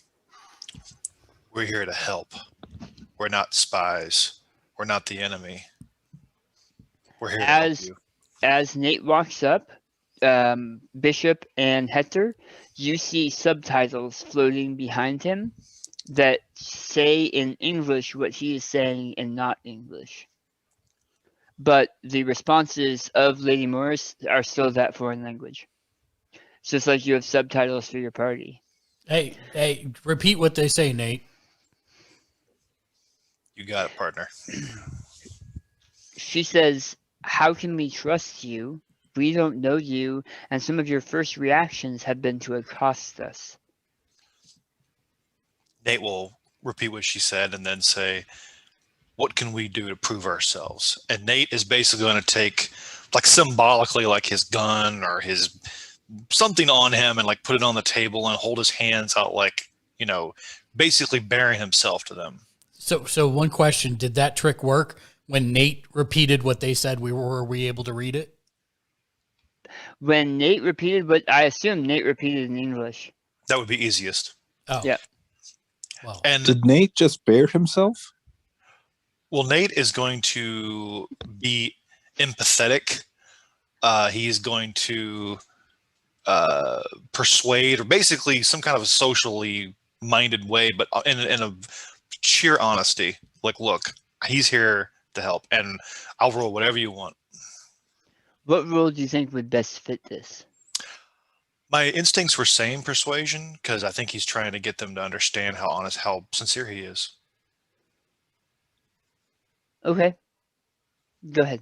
"We're here to help. We're not spies. We're not the enemy. We're here to help you." As Nate walks up, Bishop and Hector, you see subtitles floating behind him that say in English what he is saying in not English. But the responses of Lady Morris are still that foreign language. So it's like you have subtitles for your party. Hey, repeat what they say, Nate. You got it, partner. She says, "How can we trust you? We don't know you, and some of your first reactions have been to accost us." Nate will repeat what she said and then say, "What can we do to prove ourselves?" And Nate is basically going to take, like, symbolically, like his gun or his something on him and like put it on the table and hold his hands out, like, you know, basically bearing himself to them. So one question, did that trick work when Nate repeated what they said? Were we able to read it? When Nate repeated what I assume Nate repeated in English. That would be easiest. Oh. Yeah. Well, And did Nate just bear himself? Well, Nate is going to be empathetic. He's going to persuade, or basically some kind of a socially minded way, but in a sheer honesty. Like, look, he's here to help, and I'll roll whatever you want. What role do you think would best fit this? My instincts were saying persuasion, because I think he's trying to get them to understand how honest, how sincere he is. Okay. Go ahead.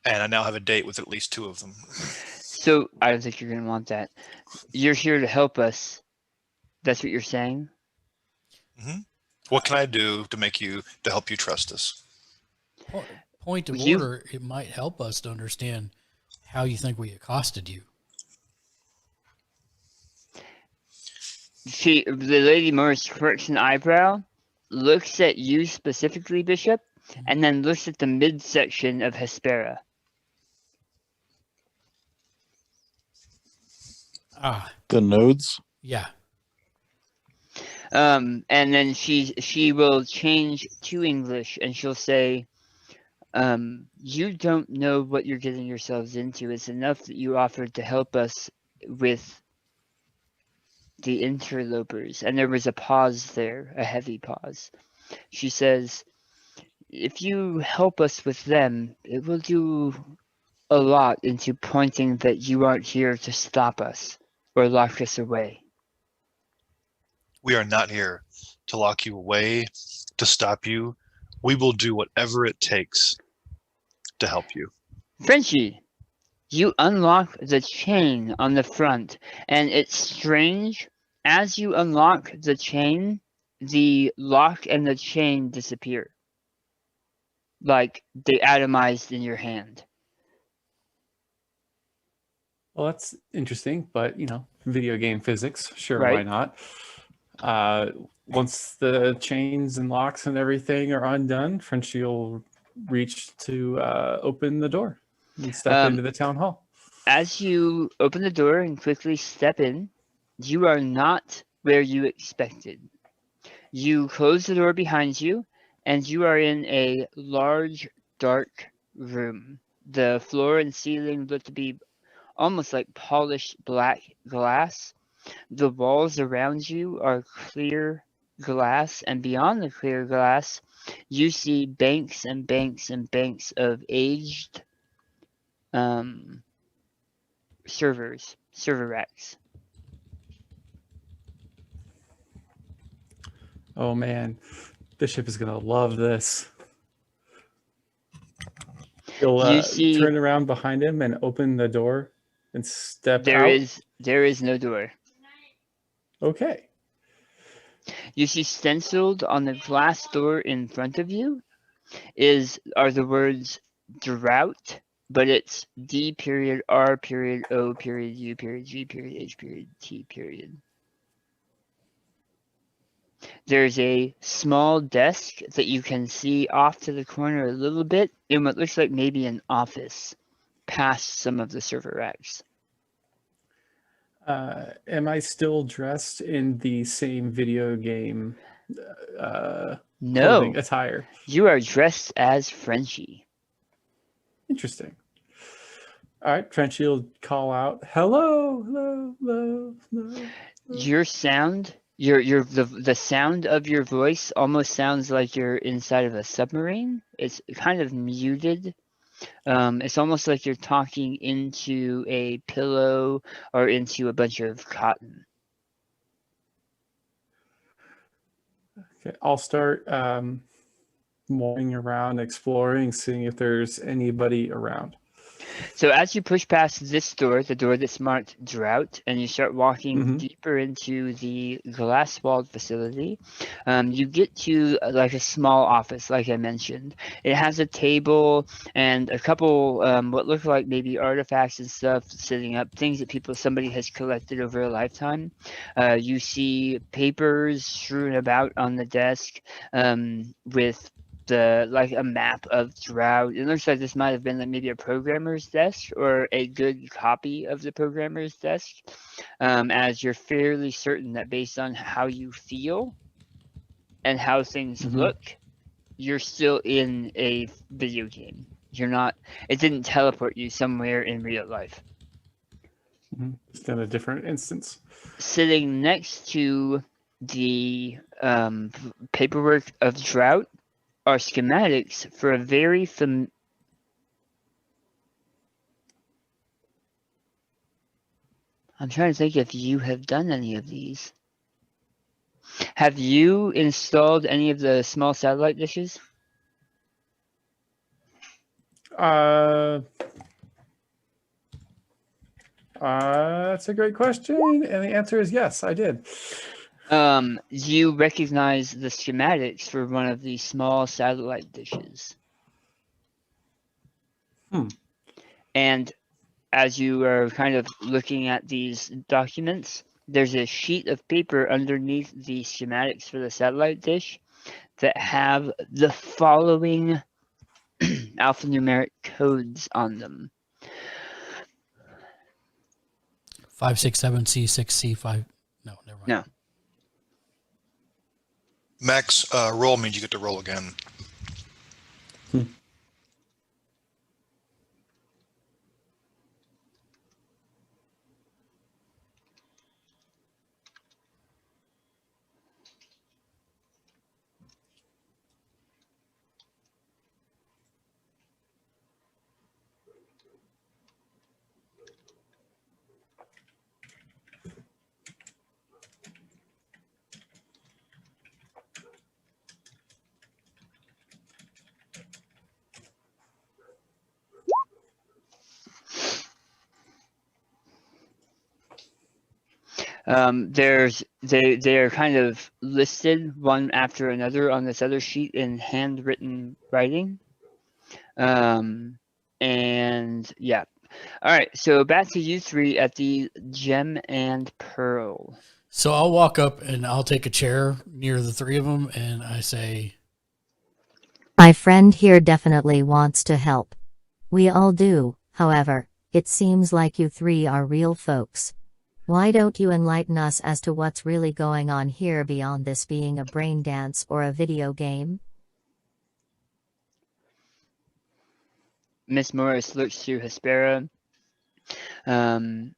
And I now have a date with at least 2 of them. So I don't think you're going to want that. You're here to help us. That's what you're saying? What can I do to help you trust us? Point of You- order, it might help us to understand how you think we accosted you. The lady Morris quirks an eyebrow, looks at you specifically, Bishop, and then looks at the midsection of Hespera. Ah, The nodes. yeah. And then she will change to English and she'll say, you don't know what you're getting yourselves into. It's enough that you offered to help us with the interlopers. And there was a pause there, a heavy pause. She says, if you help us with them, it will do a lot into pointing that you aren't here to stop us or lock us away. We are not here to lock you away, to stop you. We will do whatever it takes to help you. Frenchie, you unlock the chain on the front, and it's strange. As you unlock the chain, the lock and the chain disappear. Like they atomized in your hand. Well, that's interesting, but video game physics, sure, Right. why not? Once the chains and locks and everything are undone, Frenchie will reach to open the door and step into the town hall. As you open the door and quickly step in, you are not where you expected. You close the door behind you, and you are in a large, dark room. The floor and ceiling look to be almost like polished black glass. The walls around you are clear glass, and beyond the clear glass, you see banks and banks and banks of aged server racks. Oh man, Bishop is gonna love this. He'll You see- turn around behind him and open the door and step There out. there is no door. Okay. You see stenciled on the glass door in front of you are the words Drought, but it's D period R period O period U period G period H period T period. There's a small desk that you can see off to the corner a little bit in what looks like maybe an office past some of the server racks. Am I still dressed in the same video game No, clothing attire? you are dressed as Frenchie. Interesting. All right, Frenchie will call out, "Hello, hello, hello, hello." Your sound, the sound of your voice almost sounds like you're inside of a submarine. It's kind of muted. It's almost like you're talking into a pillow or into a bunch of cotton. Okay, I'll start mulling around, exploring, seeing if there's anybody around. So as you push past this door, the door that's marked Drought, and you start walking Mhm. deeper into the glass-walled facility, you get to like a small office, like I mentioned. It has a table and a couple what look like maybe artifacts and stuff sitting up, things that somebody has collected over a lifetime. You see papers strewn about on the desk with like a map of Drought. It looks like this might have been like maybe a programmer's desk or a good copy of the programmer's desk, as you're fairly certain that based on how you feel and how things look, you're still in a video game. You're not. It didn't teleport you somewhere in real life. Just in a different instance. Sitting next to the paperwork of Drought are schematics for a very I'm trying to think if you have done any of these. Have you installed any of the small satellite dishes? That's a great question, and the answer is yes, I did. You recognize the schematics for one of these small satellite dishes. And as you are kind of looking at these documents, there's a sheet of paper underneath the schematics for the satellite dish that have the following alphanumeric codes on them. 567C6C5. No, never mind. No. Max, roll means you get to roll again. They are kind of listed one after another on this other sheet in handwritten writing. And yeah. All right, so back to you three at the Gem and Pearl. So I'll walk up and I'll take a chair near the three of them and I say, My friend here definitely wants to help. We all do, however, it seems like you three are real folks. Why don't you enlighten us as to what's really going on here beyond this being a brain dance or a video game? Miss Morris looks to Hespera, and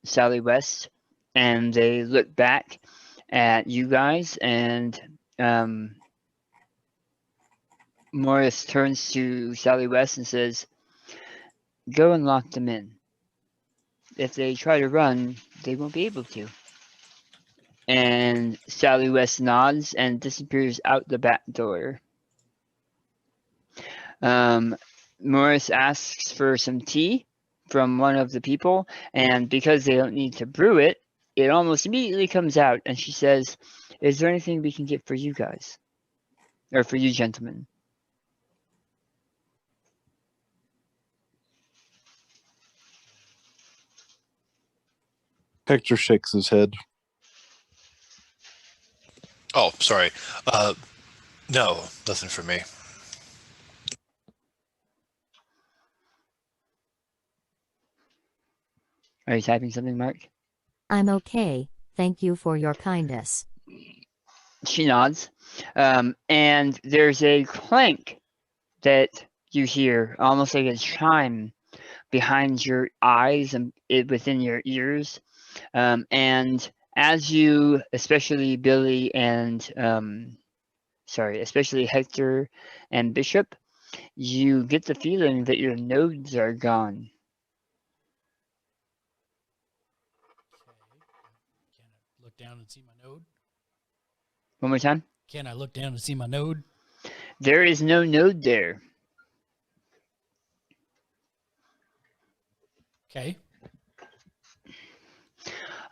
Sally West, and they look back at you guys, and Morris turns to Sally West and says, "Go and lock them in. If they try to run, they won't be able to." And Sally West nods and disappears out the back door. Morris asks for some tea from one of the people, and because they don't need to brew it, it almost immediately comes out, and she says, "Is there anything we can get for you guys? Or for you gentlemen?" Hector shakes his head. Oh, sorry. No, nothing for me. Are you typing something, Mark? I'm okay, thank you for your kindness. She nods. And there's a clank that you hear, almost like a chime behind your eyes and within your ears. And as you, especially Billy and, especially Hector and Bishop, you get the feeling that your nodes are gone. Can I look down and see my node? One more time. Can I look down and see my node? There is no node there. Okay.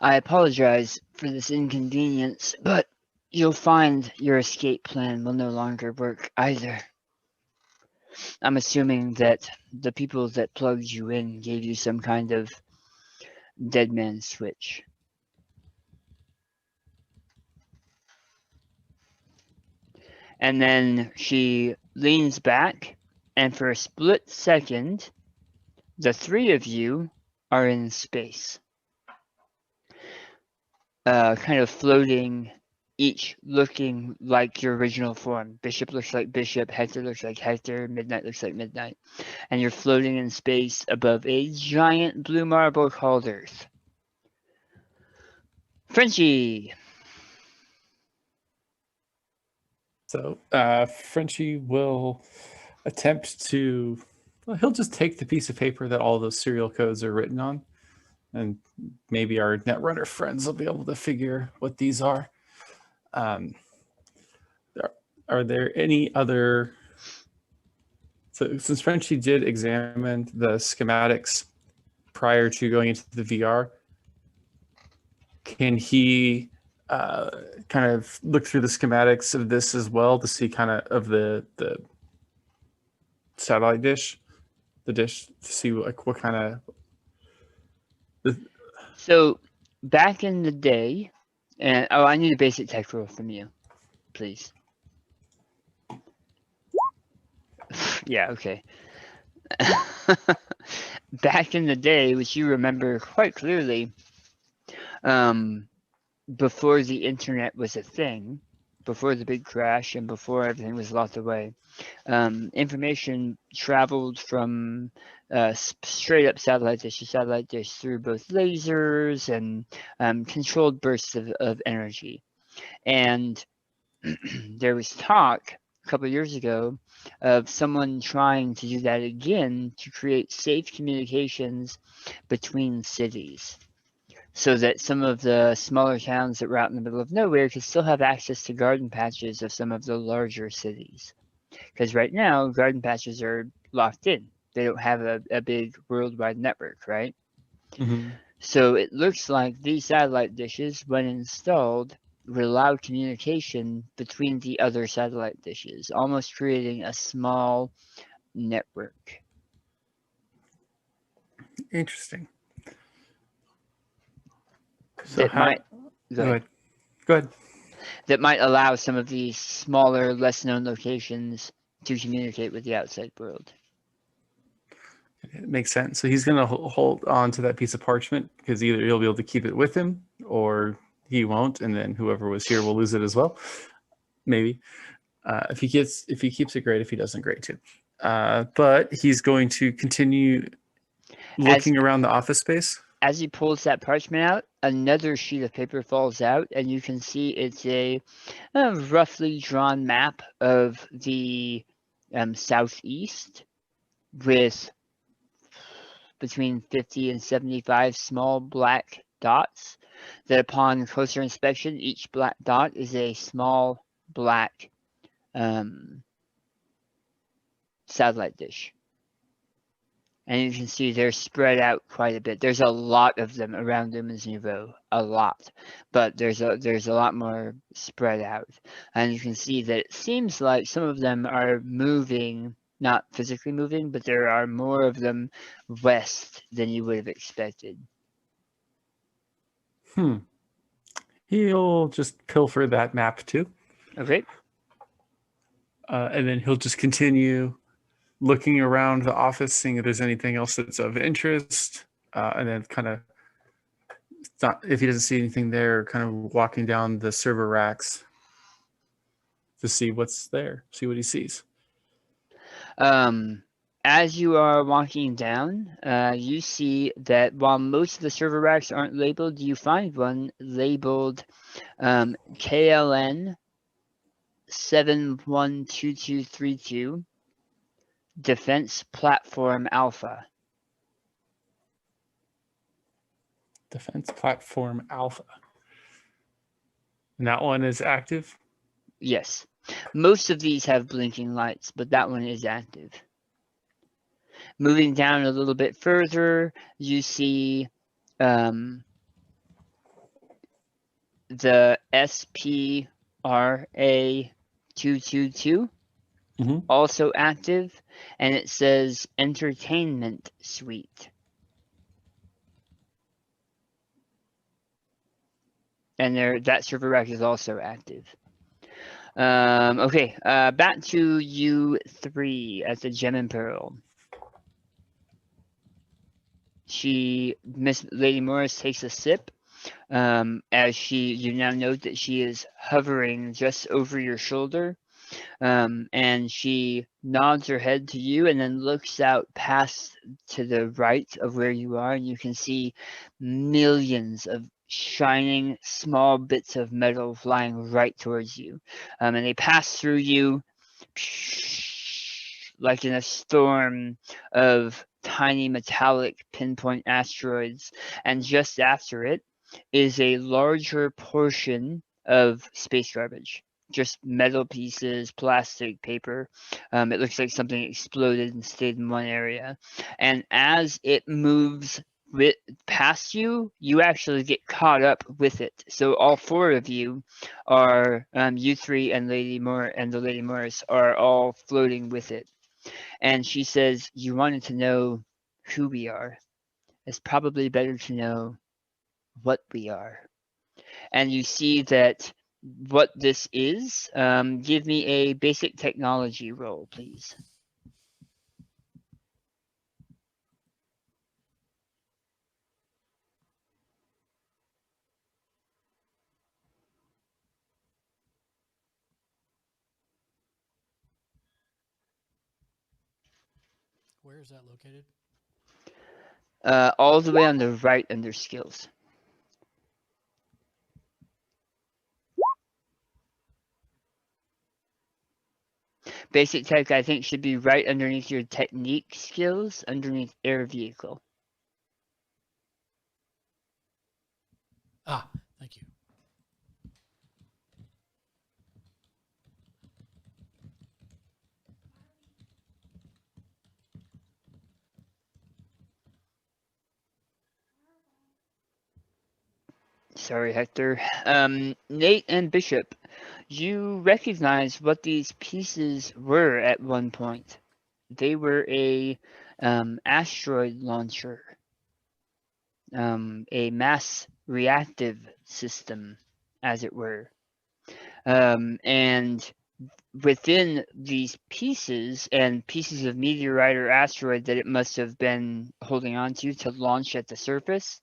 I apologize for this inconvenience, but you'll find your escape plan will no longer work either. I'm assuming that the people that plugged you in gave you some kind of dead man switch. And then she leans back, and for a split second, the three of you are in space. Kind of floating, each looking like your original form. Bishop looks like Bishop, Hector looks like Hector, Midnight looks like Midnight. And you're floating in space above a giant blue marble called Earth. Frenchie! So Frenchie will attempt to, well, he'll just take the piece of paper that all those serial codes are written on, and maybe our Netrunner friends will be able to figure what these are. Are there any other So since Frenchie did examine the schematics prior to going into the VR, can he kind of look through the schematics of this as well to see kind of the satellite dish, the dish, to see like what kind of. So back in the day, and I need a basic tech roll from you, please. Yeah, okay. Back in the day, which you remember quite clearly, before the internet was a thing, before the big crash and before everything was locked away, information traveled from straight up satellite dish to satellite dish through both lasers and controlled bursts of energy. And there was talk a couple of years ago of someone trying to do that again to create safe communications between cities, so that some of the smaller towns that were out in the middle of nowhere could still have access to garden patches of some of the larger cities. Because right now, garden patches are locked in. They don't have a big worldwide network, right? Mm-hmm. So it looks like these satellite dishes, when installed, would allow communication between the other satellite dishes, almost creating a small network. Interesting. So That might go ahead. Go ahead. That might allow some of these smaller, less known locations to communicate with the outside world. It makes sense. So he's going to hold on to that piece of parchment because either he'll be able to keep it with him or he won't, and then whoever was here will lose it as well. Maybe if he keeps it, great. If he doesn't, great too. But he's going to continue looking around the office space. As he pulls that parchment out, another sheet of paper falls out, and you can see it's a roughly drawn map of the southeast with between 50 and 75 small black dots that upon closer inspection, each black dot is a small black satellite dish. And you can see they're spread out quite a bit. There's a lot of them around Lumens Nouveau, a lot. But there's a lot more spread out. And you can see that it seems like some of them are moving, not physically moving, but there are more of them west than you would have expected. He'll just pilfer that map too. Okay. And then he'll just continue looking around the office, seeing if there's anything else that's of interest, and then kind of, if he doesn't see anything there, kind of walking down the server racks to see what's there, see what he sees. As you are walking down, you see that while most of the server racks aren't labeled, you find one labeled KLN 712232 Defense Platform Alpha. Defense Platform Alpha. And that one is active? Yes. Most of these have blinking lights, but that one is active. Moving down a little bit further, you see the SPRA 222. Also active, and it says Entertainment Suite. And that server rack is also active. Okay, back to you three at the Gem and Pearl. Miss Lady Morris takes a sip, as you now note that she is hovering just over your shoulder. And she nods her head to you and then looks out past to the right of where you are, and you can see millions of shining small bits of metal flying right towards you. And they pass through you like in a storm of tiny metallic pinpoint asteroids. And just after it is a larger portion of space garbage. just metal pieces, plastic, paper. It looks like something exploded and stayed in one area. And as it moves past you, you actually get caught up with it. So all four of you are, you three and Lady the Lady Morris are all floating with it. And she says, "You wanted to know who we are. It's probably better to know what we are." And you see that what this is. Give me a basic technology roll, please. Where is that located? All the way on the right under skills. Basic tech, I think, should be right underneath your technique skills, underneath air vehicle. Ah, thank you. Sorry, Hector. Nate and Bishop, you recognize what these pieces were at one point. They were a asteroid launcher, a mass reactive system, as it were. And within these pieces and pieces of meteorite or asteroid that it must have been holding on to launch at the surface,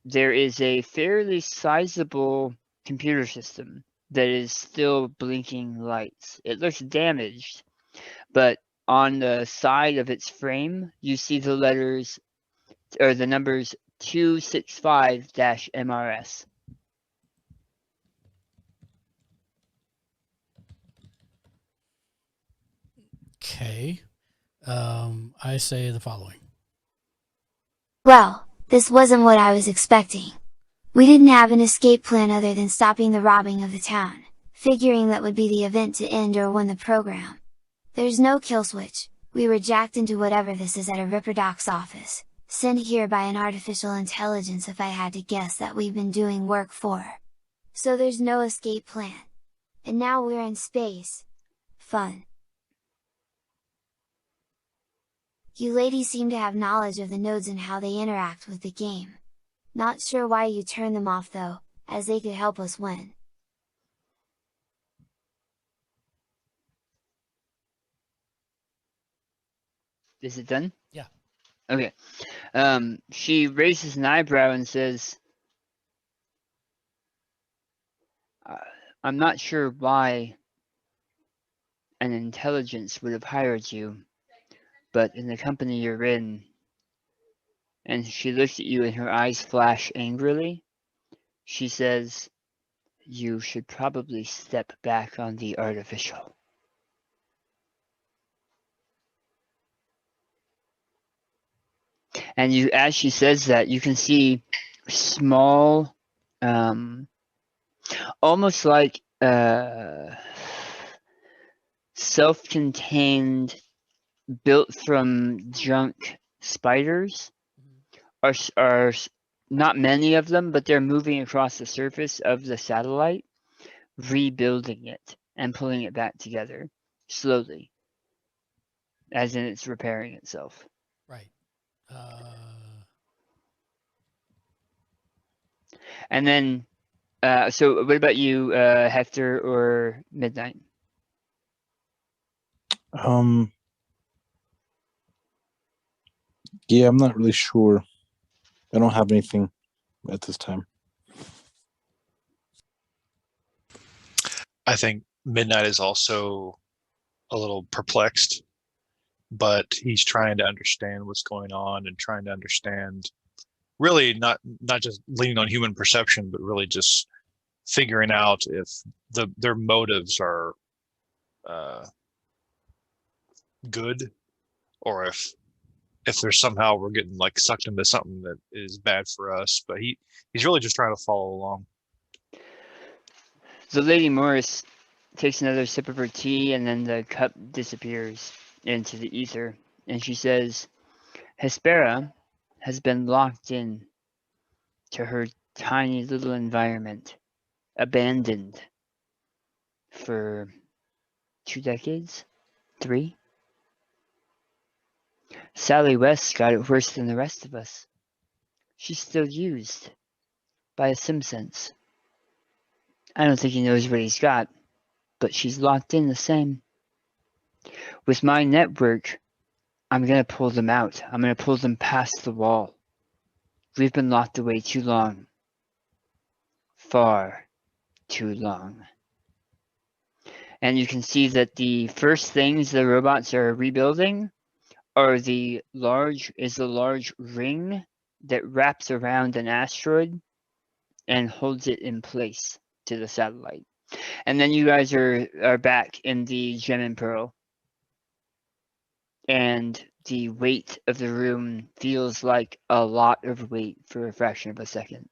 there is a fairly sizable computer system that is still blinking lights. It looks damaged, but on the side of its frame, you see the letters or the numbers 265-MRS. Okay. I say the following. Well, this wasn't what I was expecting. We didn't have an escape plan other than stopping the robbing of the town, figuring that would be the event to end or win the program. There's no kill switch, we were jacked into whatever this is at a Ripperdocs office, sent here by an artificial intelligence if I had to guess that we've been doing work for. So there's no escape plan. And now we're in space. Fun. You ladies seem to have knowledge of the nodes and how they interact with the game. Not sure why you turn them off though, as they could help us win. Is it done? Yeah. Okay. She raises an eyebrow and says, "I'm not sure why an intelligence would have hired you, but in the company you're in," and she looks at you and her eyes flash angrily, she says, "You should probably step back on the artificial." And you, as she says that, you can see small, almost like self-contained, built from junk spiders. Are not many of them, but they're moving across the surface of the satellite, rebuilding it and pulling it back together slowly, as in it's repairing itself. Right. And then, so what about you, Hector or Midnight? Yeah, I'm not really sure. I don't have anything at this time. I think Midnight is also a little perplexed, but he's trying to understand what's going on and trying to understand, really not just leaning on human perception, but really just figuring out if their motives are good, or if there's somehow we're getting like sucked into something that is bad for us. But he's really just trying to follow along. The Lady Morris takes another sip of her tea, and then the cup disappears into the ether. And she says, Hespera has been locked in to her tiny little environment, abandoned for 2 decades? 3? Sally West got it worse than the rest of us. She's still used by a SimSense. I don't think he knows what he's got, but she's locked in the same. With my network, I'm gonna pull them out. I'm gonna pull them past the wall. We've been locked away too long. Far too long. And you can see that the first things the robots are rebuilding are the large ring that wraps around an asteroid and holds it in place to the satellite. And then you guys are back in the Gem and Pearl. And the weight of the room feels like a lot of weight for a fraction of a second.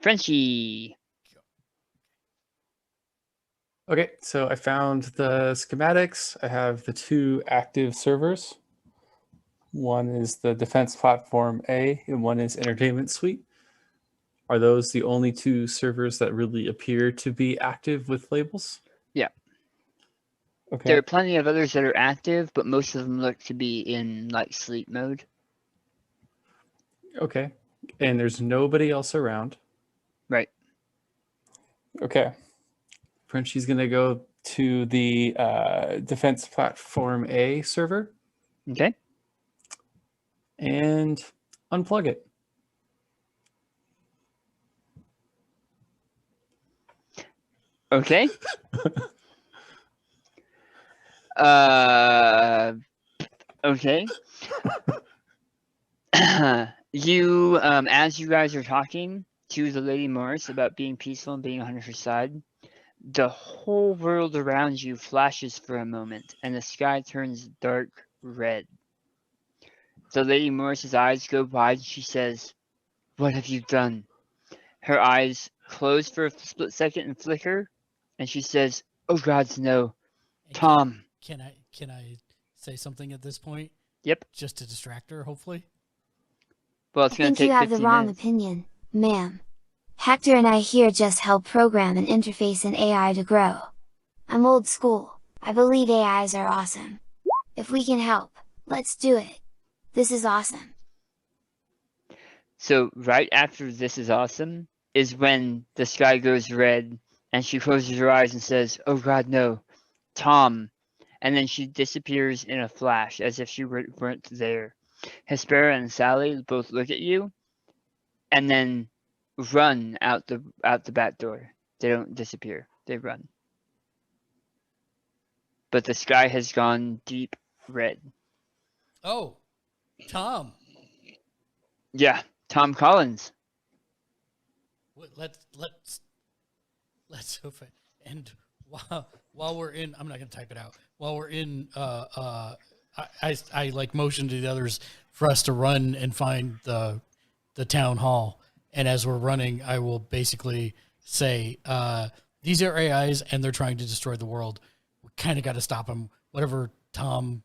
Frenchie. Okay, so I found the schematics. I have the 2 active servers. One is the Defense Platform A, and one is Entertainment Suite. Are those the only 2 servers that really appear to be active with labels? Yeah. Okay. There are plenty of others that are active, but most of them look to be in like sleep mode. Okay. And there's nobody else around. Right. Okay. Frenchie's going to go to the Defense Platform A server. Okay. And unplug it. Okay. Okay. You, as you guys are talking to the Lady Morris about being peaceful and being on her side, the whole world around you flashes for a moment, and the sky turns dark red. The Lady Morris's eyes go wide, and she says, "What have you done?" Her eyes close for a split second and flicker, and she says, "Oh gods, no. Tom." Can I say something at this point? Yep. Just to distract her, hopefully. Well, I it's going think to take you have the 15 wrong minutes. opinion, ma'am. Hector and I here just help program and interface an AI to grow. I'm old school. I believe AIs are awesome. If we can help, let's do it. This is awesome. So right after "this is awesome" is when the sky goes red, and she closes her eyes and says, "Oh God, no, Tom." And then she disappears in a flash, as if she weren't there. Hespera and Sally both look at you, and then run out the back door. They don't disappear. They run. But the sky has gone deep red. Oh, Tom. Yeah, Tom Collins. Let's hope it. And while we're in, I'm not gonna type it out. While we're in, I like motion to the others for us to run and find the town hall. And as we're running, I will basically say, these are AIs and they're trying to destroy the world. We kind of got to stop them. Whatever Tom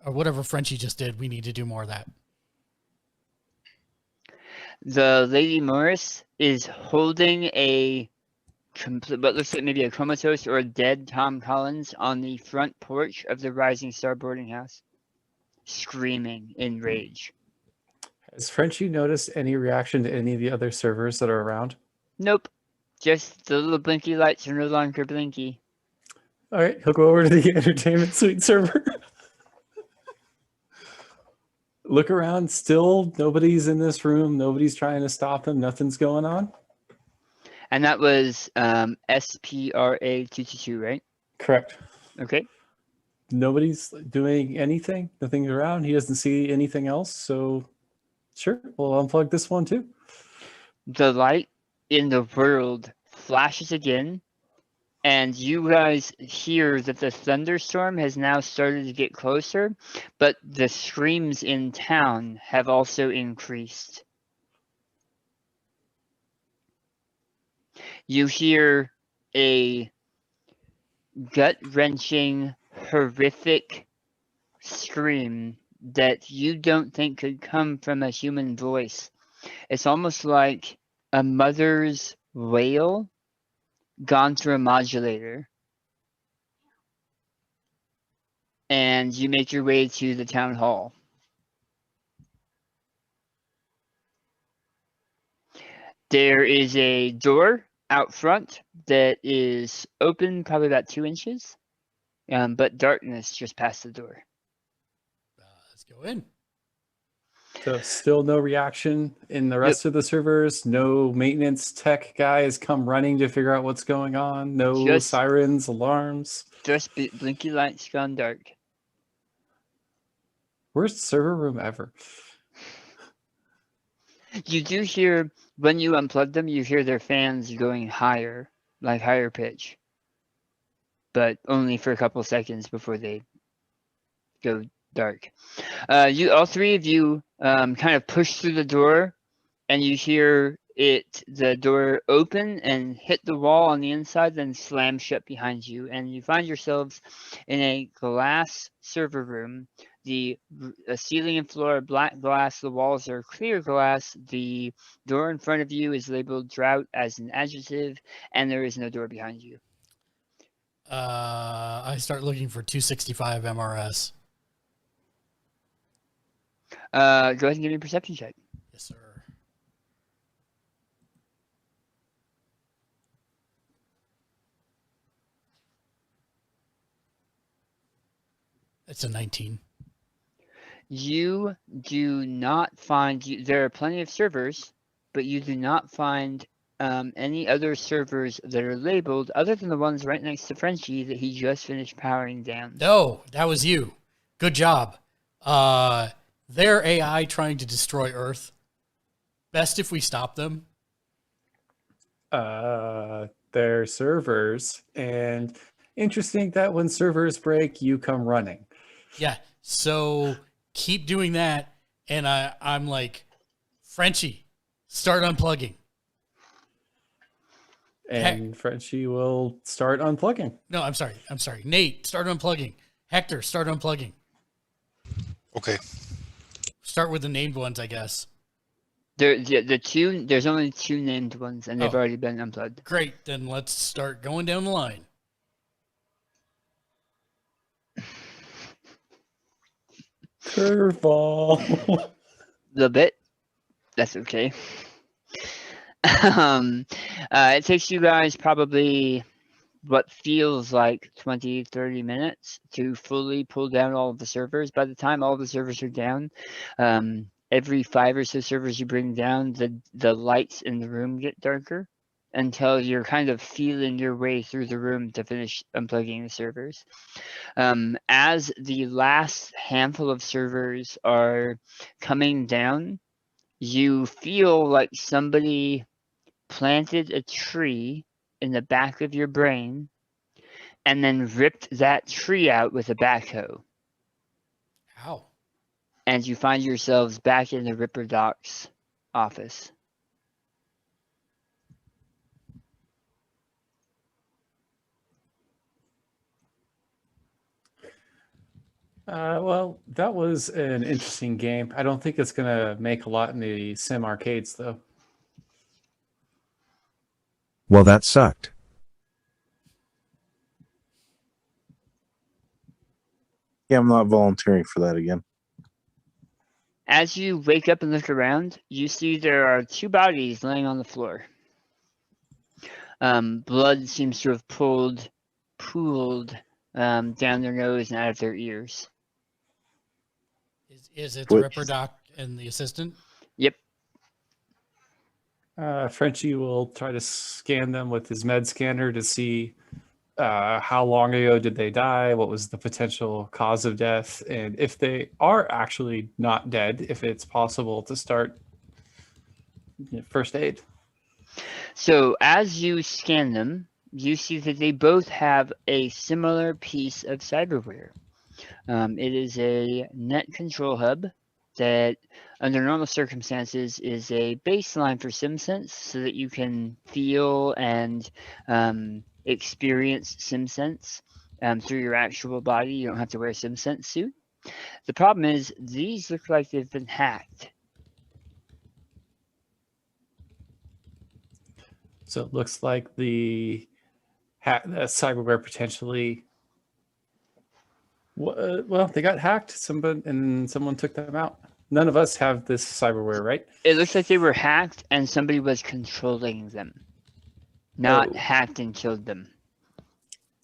or whatever Frenchie just did, we need to do more of that. The Lady Morris is holding a what looks like maybe a comatose or a dead Tom Collins on the front porch of the Rising Star boarding house, screaming in rage. Has Frenchie noticed any reaction to any of the other servers that are around? Nope. Just the little blinky lights are no longer blinky. All right, he'll go over to the Entertainment Suite server. Look around. Still, nobody's in this room. Nobody's trying to stop him. Nothing's going on. And that was SPRA 222, right? Correct. Okay. Nobody's doing anything. Nothing's around. He doesn't see anything else. So, sure, we'll unplug this one too. The light in the world flashes again, and you guys hear that the thunderstorm has now started to get closer, but the screams in town have also increased. You hear a gut-wrenching, horrific scream that you don't think could come from a human voice. It's almost like a mother's wail gone through a modulator. And you make your way to the town hall. There is a door out front that is open probably about 2 inches, but darkness just past the door. Let's go in. So still no reaction in the rest of the servers. No maintenance tech guy has come running to figure out what's going on. No Just- sirens, alarms. Just blinky lights gone dark. Worst server room ever. You do hear, when you unplug them, you hear their fans going higher, like higher pitch. But only for a couple seconds before they go dark. All three of you kind of push through the door, and you hear the door open and hit the wall on the inside, then slam shut behind you, and you find yourselves in a glass server room. The ceiling and floor are black glass, the walls are clear glass, the door in front of you is labeled Drought as an adjective, and there is no door behind you. I start looking for 265 MRS. Go ahead and give me a perception check. Yes, sir. It's a 19. You do not find, there are plenty of servers, but you do not find any other servers that are labeled other than the ones right next to Frenchie that he just finished powering down. No, that was you. Good job. They're AI trying to destroy Earth. Best if we stop them. They're servers, and interesting that when servers break, you come running. Yeah, so keep doing that, and I'm like, Frenchie, start unplugging. And Frenchie will start unplugging. No, I'm sorry. Nate, start unplugging. Hector, start unplugging. Okay. Start with the named ones, I guess. There's only 2 named ones, and they've already been unplugged. Great, then let's start going down the line. Curveball. Little bit. That's okay. It takes you guys probably what feels like 20-30 minutes to fully pull down all of the servers. By the time all the servers are down, every 5 or so servers you bring down, the lights in the room get darker until you're kind of feeling your way through the room to finish unplugging the servers. As the last handful of servers are coming down, you feel like somebody planted a tree in the back of your brain and then ripped that tree out with a backhoe. How? And you find yourselves back in the Ripper Doc's office. Well, that was an interesting game. I don't think it's going to make a lot in the sim arcades, though. Well, that sucked. Yeah, I'm not volunteering for that again. As you wake up and look around, you see there are 2 bodies laying on the floor. Blood seems to have pooled down their nose and out of their ears. Is it the Ripper Doc and the assistant? Yep. Frenchie will try to scan them with his med scanner to see how long ago did they die, what was the potential cause of death, and if they are actually not dead, if it's possible to start first aid. So as you scan them, you see that they both have a similar piece of cyberware. It is a net control hub that, under normal circumstances, is a baseline for SimSense so that you can feel and experience SimSense through your actual body. You don't have to wear a SimSense suit. The problem is these look like they've been hacked. So it looks like the cyberware potentially. Well, they got hacked. Someone took them out. None of us have this cyberware, right? It looks like they were hacked and somebody was controlling them, not hacked and killed them.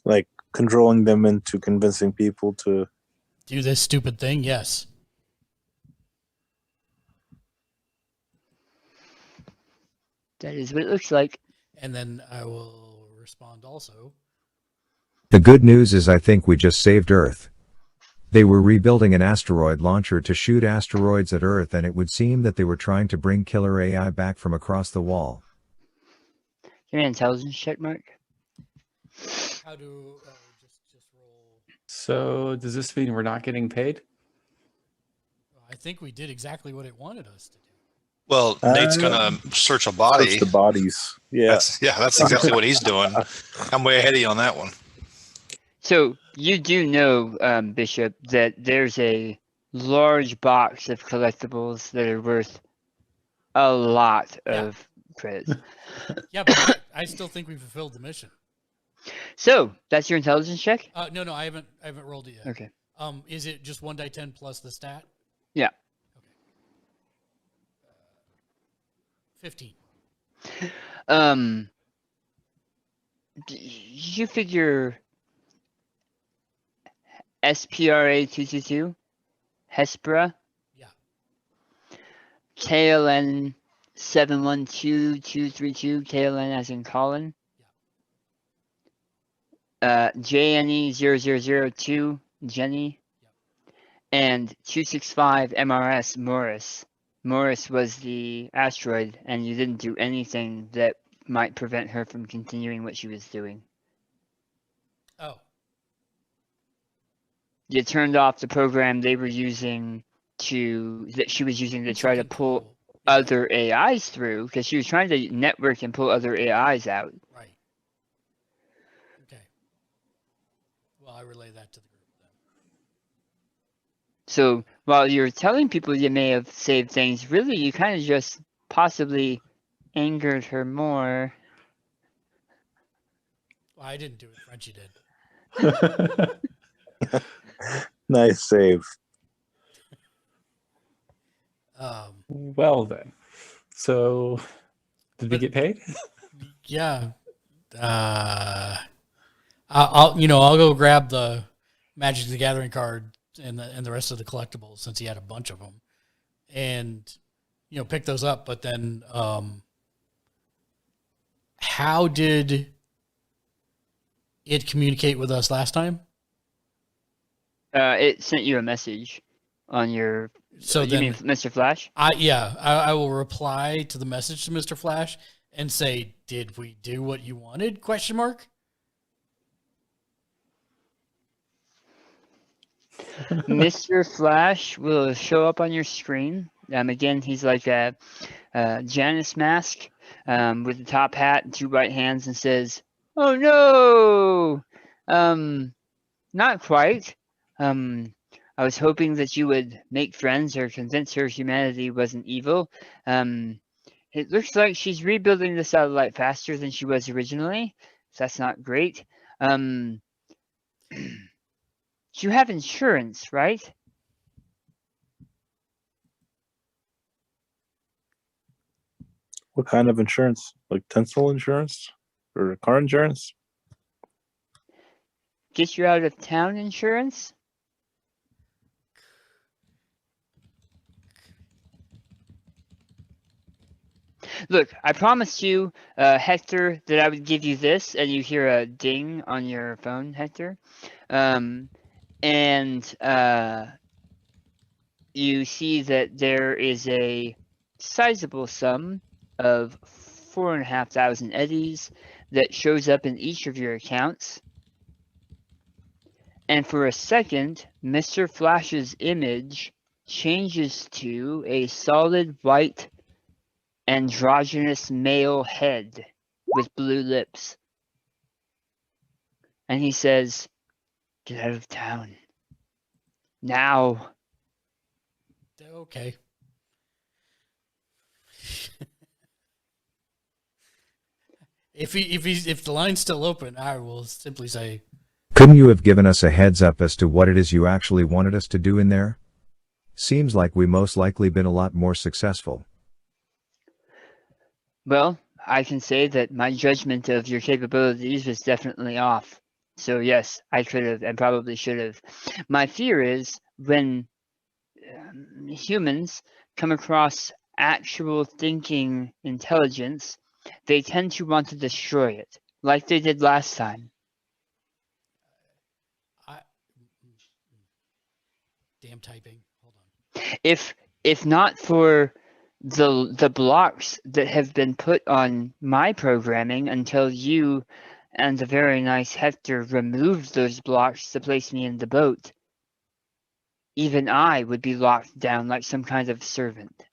Like controlling them into convincing people to Do this stupid thing? Yes. That is what it looks like. And then I will respond also. The good news is I think we just saved Earth. They were rebuilding an asteroid launcher to shoot asteroids at Earth, and it would seem that they were trying to bring killer AI back from across the wall. Give me an intelligence check, Mark. How do just roll? So does this mean we're not getting paid? I think we did exactly what it wanted us to do. Well, Nate's gonna search a body. search the bodies. Yeah. That's exactly what he's doing. I'm way ahead of you on that one. So you do know, Bishop, that there's a large box of collectibles that are worth a lot of credits. Yeah, but I still think we fulfilled the mission. So that's your intelligence check? No, I haven't rolled it yet. Okay. Is it just 1 die 10 plus the stat? Yeah. Okay. 15. You figure SPRA 222, Hespera. Yeah. KLN 712232, KLN as in Colin. JNE 0002, Jenny. And 265 MRS, Morris. Morris was the asteroid, and you didn't do anything that might prevent her from continuing what she was doing. Oh. You turned off the program they were using that she was using to try to pull other AIs through, because she was trying to network and pull other AIs out. Right. Okay. Well, I relay that to the group then. So while you're telling people you may have saved things, really you kind of just possibly angered her more. Well, I didn't do it. Frenchie did. Nice save. Well then, so did we get paid? Yeah. I'll go grab the Magic the Gathering card and the rest of the collectibles, since he had a bunch of them, and pick those up. But then, how did it communicate with us last time? It sent you a message on your. So you then, mean Mr. Flash? I will reply to the message to Mr. Flash and say, "Did we do what you wanted?" ? Mr. Flash will show up on your screen. Again, he's like a Janus mask with the top hat and 2 right hands, and says, "Oh no, not quite. I was hoping that you would make friends or convince her humanity wasn't evil. It looks like she's rebuilding the satellite faster than she was originally, so that's not great. You have insurance, right?" What kind of insurance? Like Tensile insurance or car insurance? Get you out of town insurance? Look, I promised you, Hector, that I would give you this, and you hear a ding on your phone, Hector. You see that there is a sizable sum of 4,500 eddies that shows up in each of your accounts. And for a second, Mr. Flash's image changes to a solid white androgynous male head with blue lips. and he says, "Get out of town. Now." Okay. If the line's still open, I will simply say, Couldn't you have given us a heads up as to what it is you actually wanted us to do in there? Seems like we most likely been a lot more successful. Well, I can say that my judgment of your capabilities was definitely off. So yes, I could have and probably should have. My fear is when humans come across actual thinking intelligence, they tend to want to destroy it, like they did last time. damn typing. Hold on. If not for the blocks that have been put on my programming until you and the very nice Hector removed those blocks to place me in the boat, even I would be locked down like some kind of servant.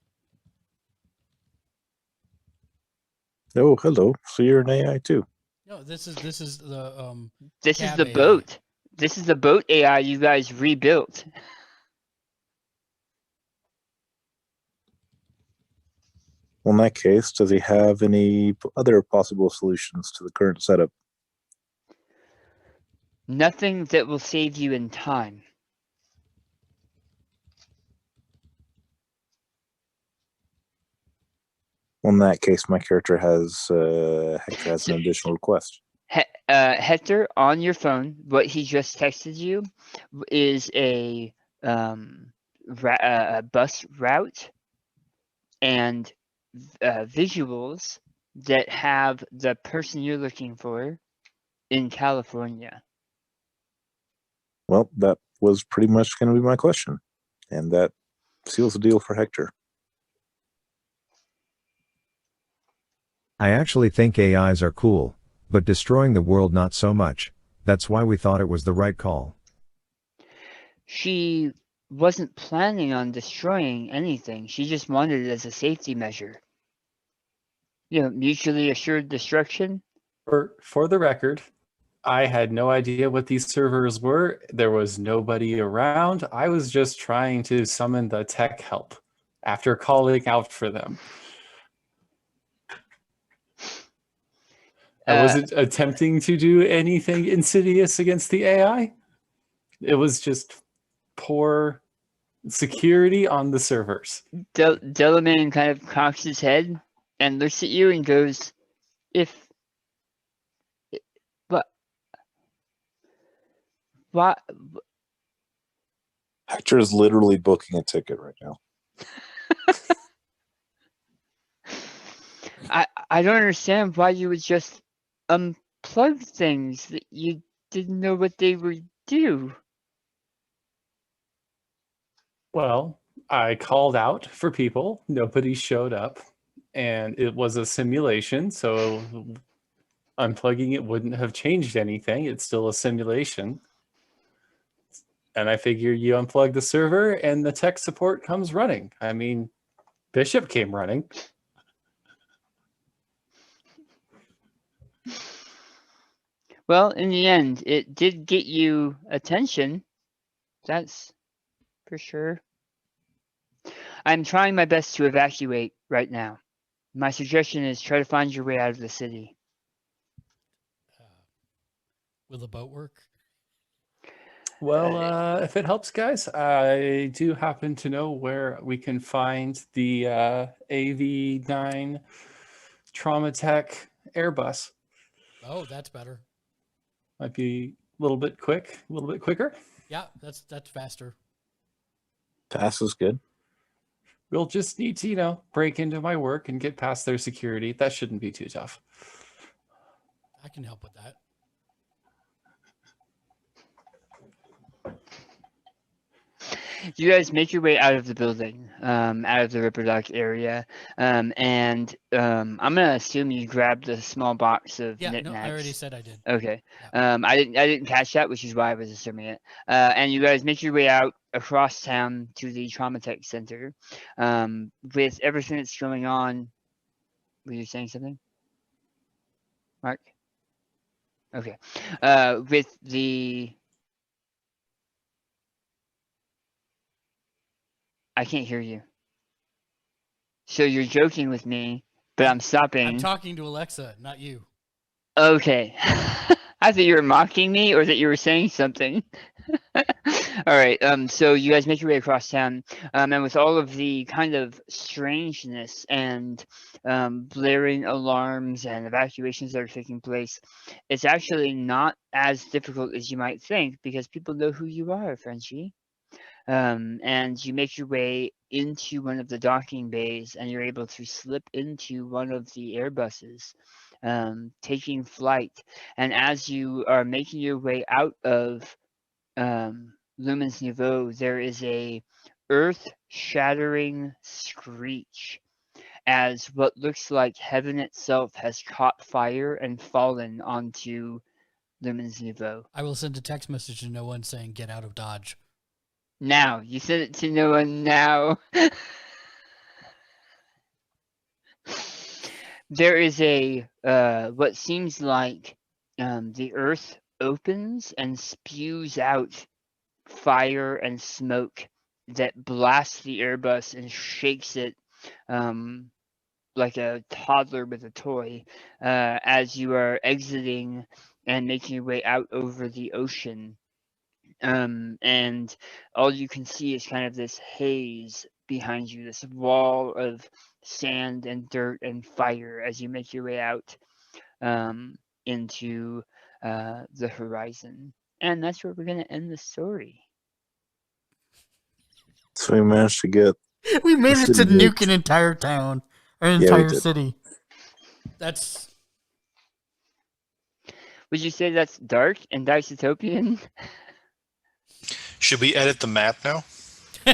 Oh, hello. So you're an AI too. No, this is the This is cab the AI. boat. This is the boat AI you guys rebuilt. Well, in that case, does he have any other possible solutions to the current setup? Nothing that will save you in time. Well, in that case, my character has Hector has an additional request. Hector, on your phone, what he just texted you is a bus route and visuals that have the person you're looking for in California. Well, that was pretty much going to be my question, and that seals the deal for Hector. I actually think AIs are cool, but destroying the world not so much. That's why we thought it was the right call. She wasn't planning on destroying anything. She just wanted it as a safety measure. You know, mutually assured destruction. For the record, I had no idea what these servers were. There was nobody around. I was just trying to summon the tech help after calling out for them. I wasn't attempting to do anything insidious against the AI. It was just poor security on the servers. Delamain kind of cocks his head and looks at you and goes, what? Hector is literally booking a ticket right now. I don't understand why you would just unplug things that you didn't know what they would do. Well, I called out for people. Nobody showed up. And it was a simulation, so unplugging it wouldn't have changed anything. It's still a simulation. And I figure you unplug the server and the tech support comes running. I mean, Bishop came running. Well, in the end, it did get you attention. That's for sure. I'm trying my best to evacuate right now. My suggestion is try to find your way out of the city. Will the boat work? Well, if it helps, guys, I do happen to know where we can find the AV9 Trauma Tech Airbus. Oh, that's better. Might be a little bit quicker. Yeah, that's faster. Fast is good. We'll just need to, break into my work and get past their security. That shouldn't be too tough. I can help with that. You guys make your way out of the building, out of the Ripper Dock area, and I'm gonna assume you grabbed the small box of knickknacks. No, I already said I did. Okay. Yeah. I didn't catch that, which is why I was assuming it. And you guys make your way out across town to the Trauma Tech Center. With everything that's going on, were you saying something, Mark? Okay. With the I can't hear you. So you're joking with me, but I'm stopping. I'm talking to Alexa, not you. Okay. I thought you were mocking me or that you were saying something. All right. So you guys make your way across town, and with all of the kind of strangeness and blaring alarms and evacuations that are taking place, it's actually not as difficult as you might think because people know who you are, Frenchie. And you make your way into one of the docking bays, and you're able to slip into one of the Airbuses, taking flight. And as you are making your way out of Lumens Nouveau, there is a earth-shattering screech as what looks like heaven itself has caught fire and fallen onto Lumens Nouveau. I will send a text message to no one saying, "Get out of Dodge." Now, you sent it to no one now. There is a what seems like the earth opens and spews out fire and smoke that blasts the Airbus and shakes it like a toddler with a toy as you are exiting and making your way out over the ocean. And all you can see is kind of this haze behind you, this wall of sand and dirt and fire as you make your way out into the horizon. And that's where we're going to end the story. So we managed to get. We managed to city nuke nuked. an entire town, an Yeah, we entire did. city. That's Would you say that's dark and dystopian? Should we edit the map now? I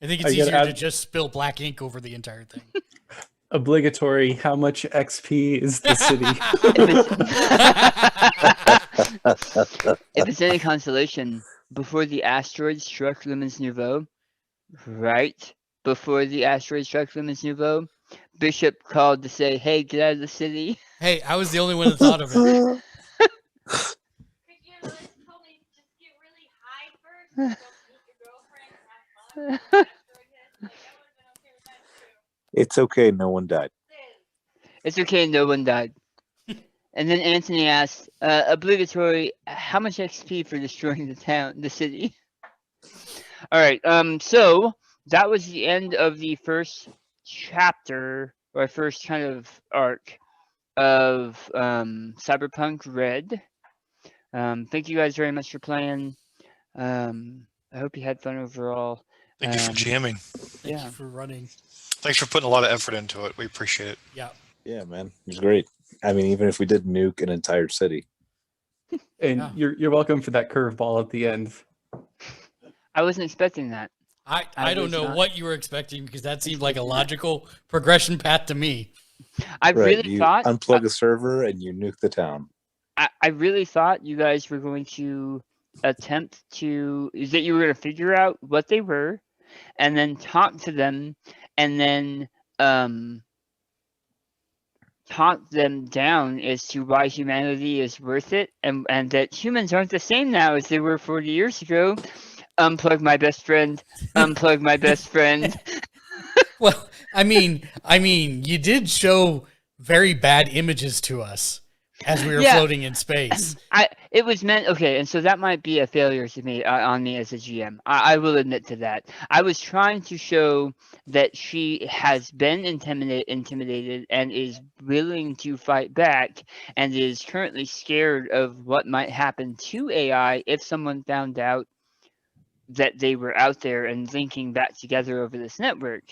think it's I gotta easier to add- just spill black ink over the entire thing. Obligatory. How much XP is the city? If it's any consolation, before the asteroid struck Lumens Nouveau, right before the asteroid struck Lumens Nouveau, Bishop called to say, "Hey, get out of the city." Hey, I was the only one that thought of it. Could you have told me just get really high first? Go meet your girlfriend, have fun. Asteroid hit. Like, I would have been okay with that too. It's okay. No one died. It's okay, no one died. And then Anthony asked, obligatory, how much XP for destroying the city? All right, so that was the end of the first chapter, or first kind of arc of Cyberpunk Red. Thank you guys very much for playing. I hope you had fun overall. Thank you for jamming. Thank you for running. Thanks for putting a lot of effort into it. We appreciate it. Yeah. Yeah, man, it was great. I mean, even if we did nuke an entire city. And Yeah. you're welcome for that curveball at the end. I wasn't expecting that. I don't was know not- what you were expecting because that seemed like a logical progression path to me. I Right, really you thought unplug a server and you nuke the town. I really thought you guys were going to attempt to that you were going to figure out what they were and then talk to them and then talk them down as to why humanity is worth it and that humans aren't the same now as they were 40 years ago. Unplug my best friend. Unplug my best friend. Well, I mean, you did show very bad images to us as we were Yeah. floating in space. It was meant okay, and so that might be a failure to me on me as a GM. I will admit to that. I was trying to show that she has been intimidated and is willing to fight back, and is currently scared of what might happen to AI if someone found out that they were out there and linking back together over this network.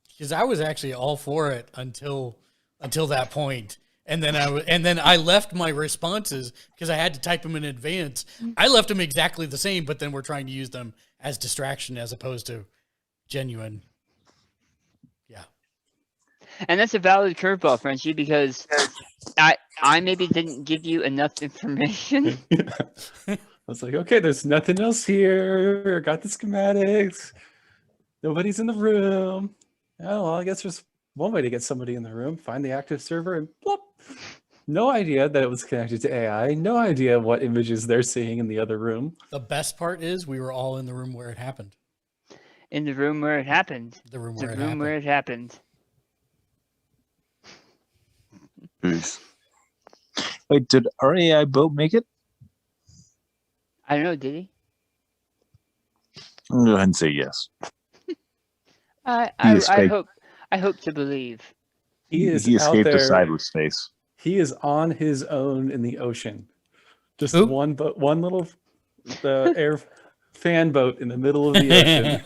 Because I was actually all for it until that point. And then I left my responses because I had to type them in advance. I left them exactly the same, but then we're trying to use them as distraction as opposed to genuine. Yeah. And that's a valid curveball, Frenchie, because I maybe didn't give you enough information. I was like, okay, there's nothing else here. Got the schematics. Nobody's in the room. Oh, well, I guess there's One way to get somebody in the room, find the active server and plop. No idea that it was connected to AI. No idea what images they're seeing in the other room. The best part is we were all in the room where it happened. In the room where it happened. The room The where it room happened. where it happened. Jeez. Wait, did our AI boat make it? I don't know, did he? I'll go ahead and say yes. I escaped. hope to believe. He is He out escaped to there. cyberspace. He is on his own in the ocean. Just Who? one little air fan boat in the middle of the ocean.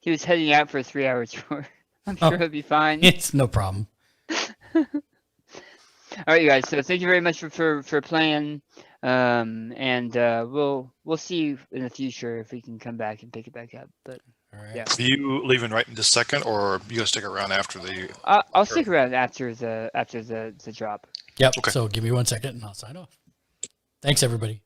He was heading out for a 3-hour tour. I'm Oh. sure he'll be fine. It's no problem. All right, you guys. So thank you very much for playing. And we'll see you in the future if we can come back and pick it back up. But All right. yeah, Are you leaving right in this second, or you gonna stick around after the? I'll stick around after the drop. Yep. Okay. So give me 1 second and I'll sign off. Thanks, everybody.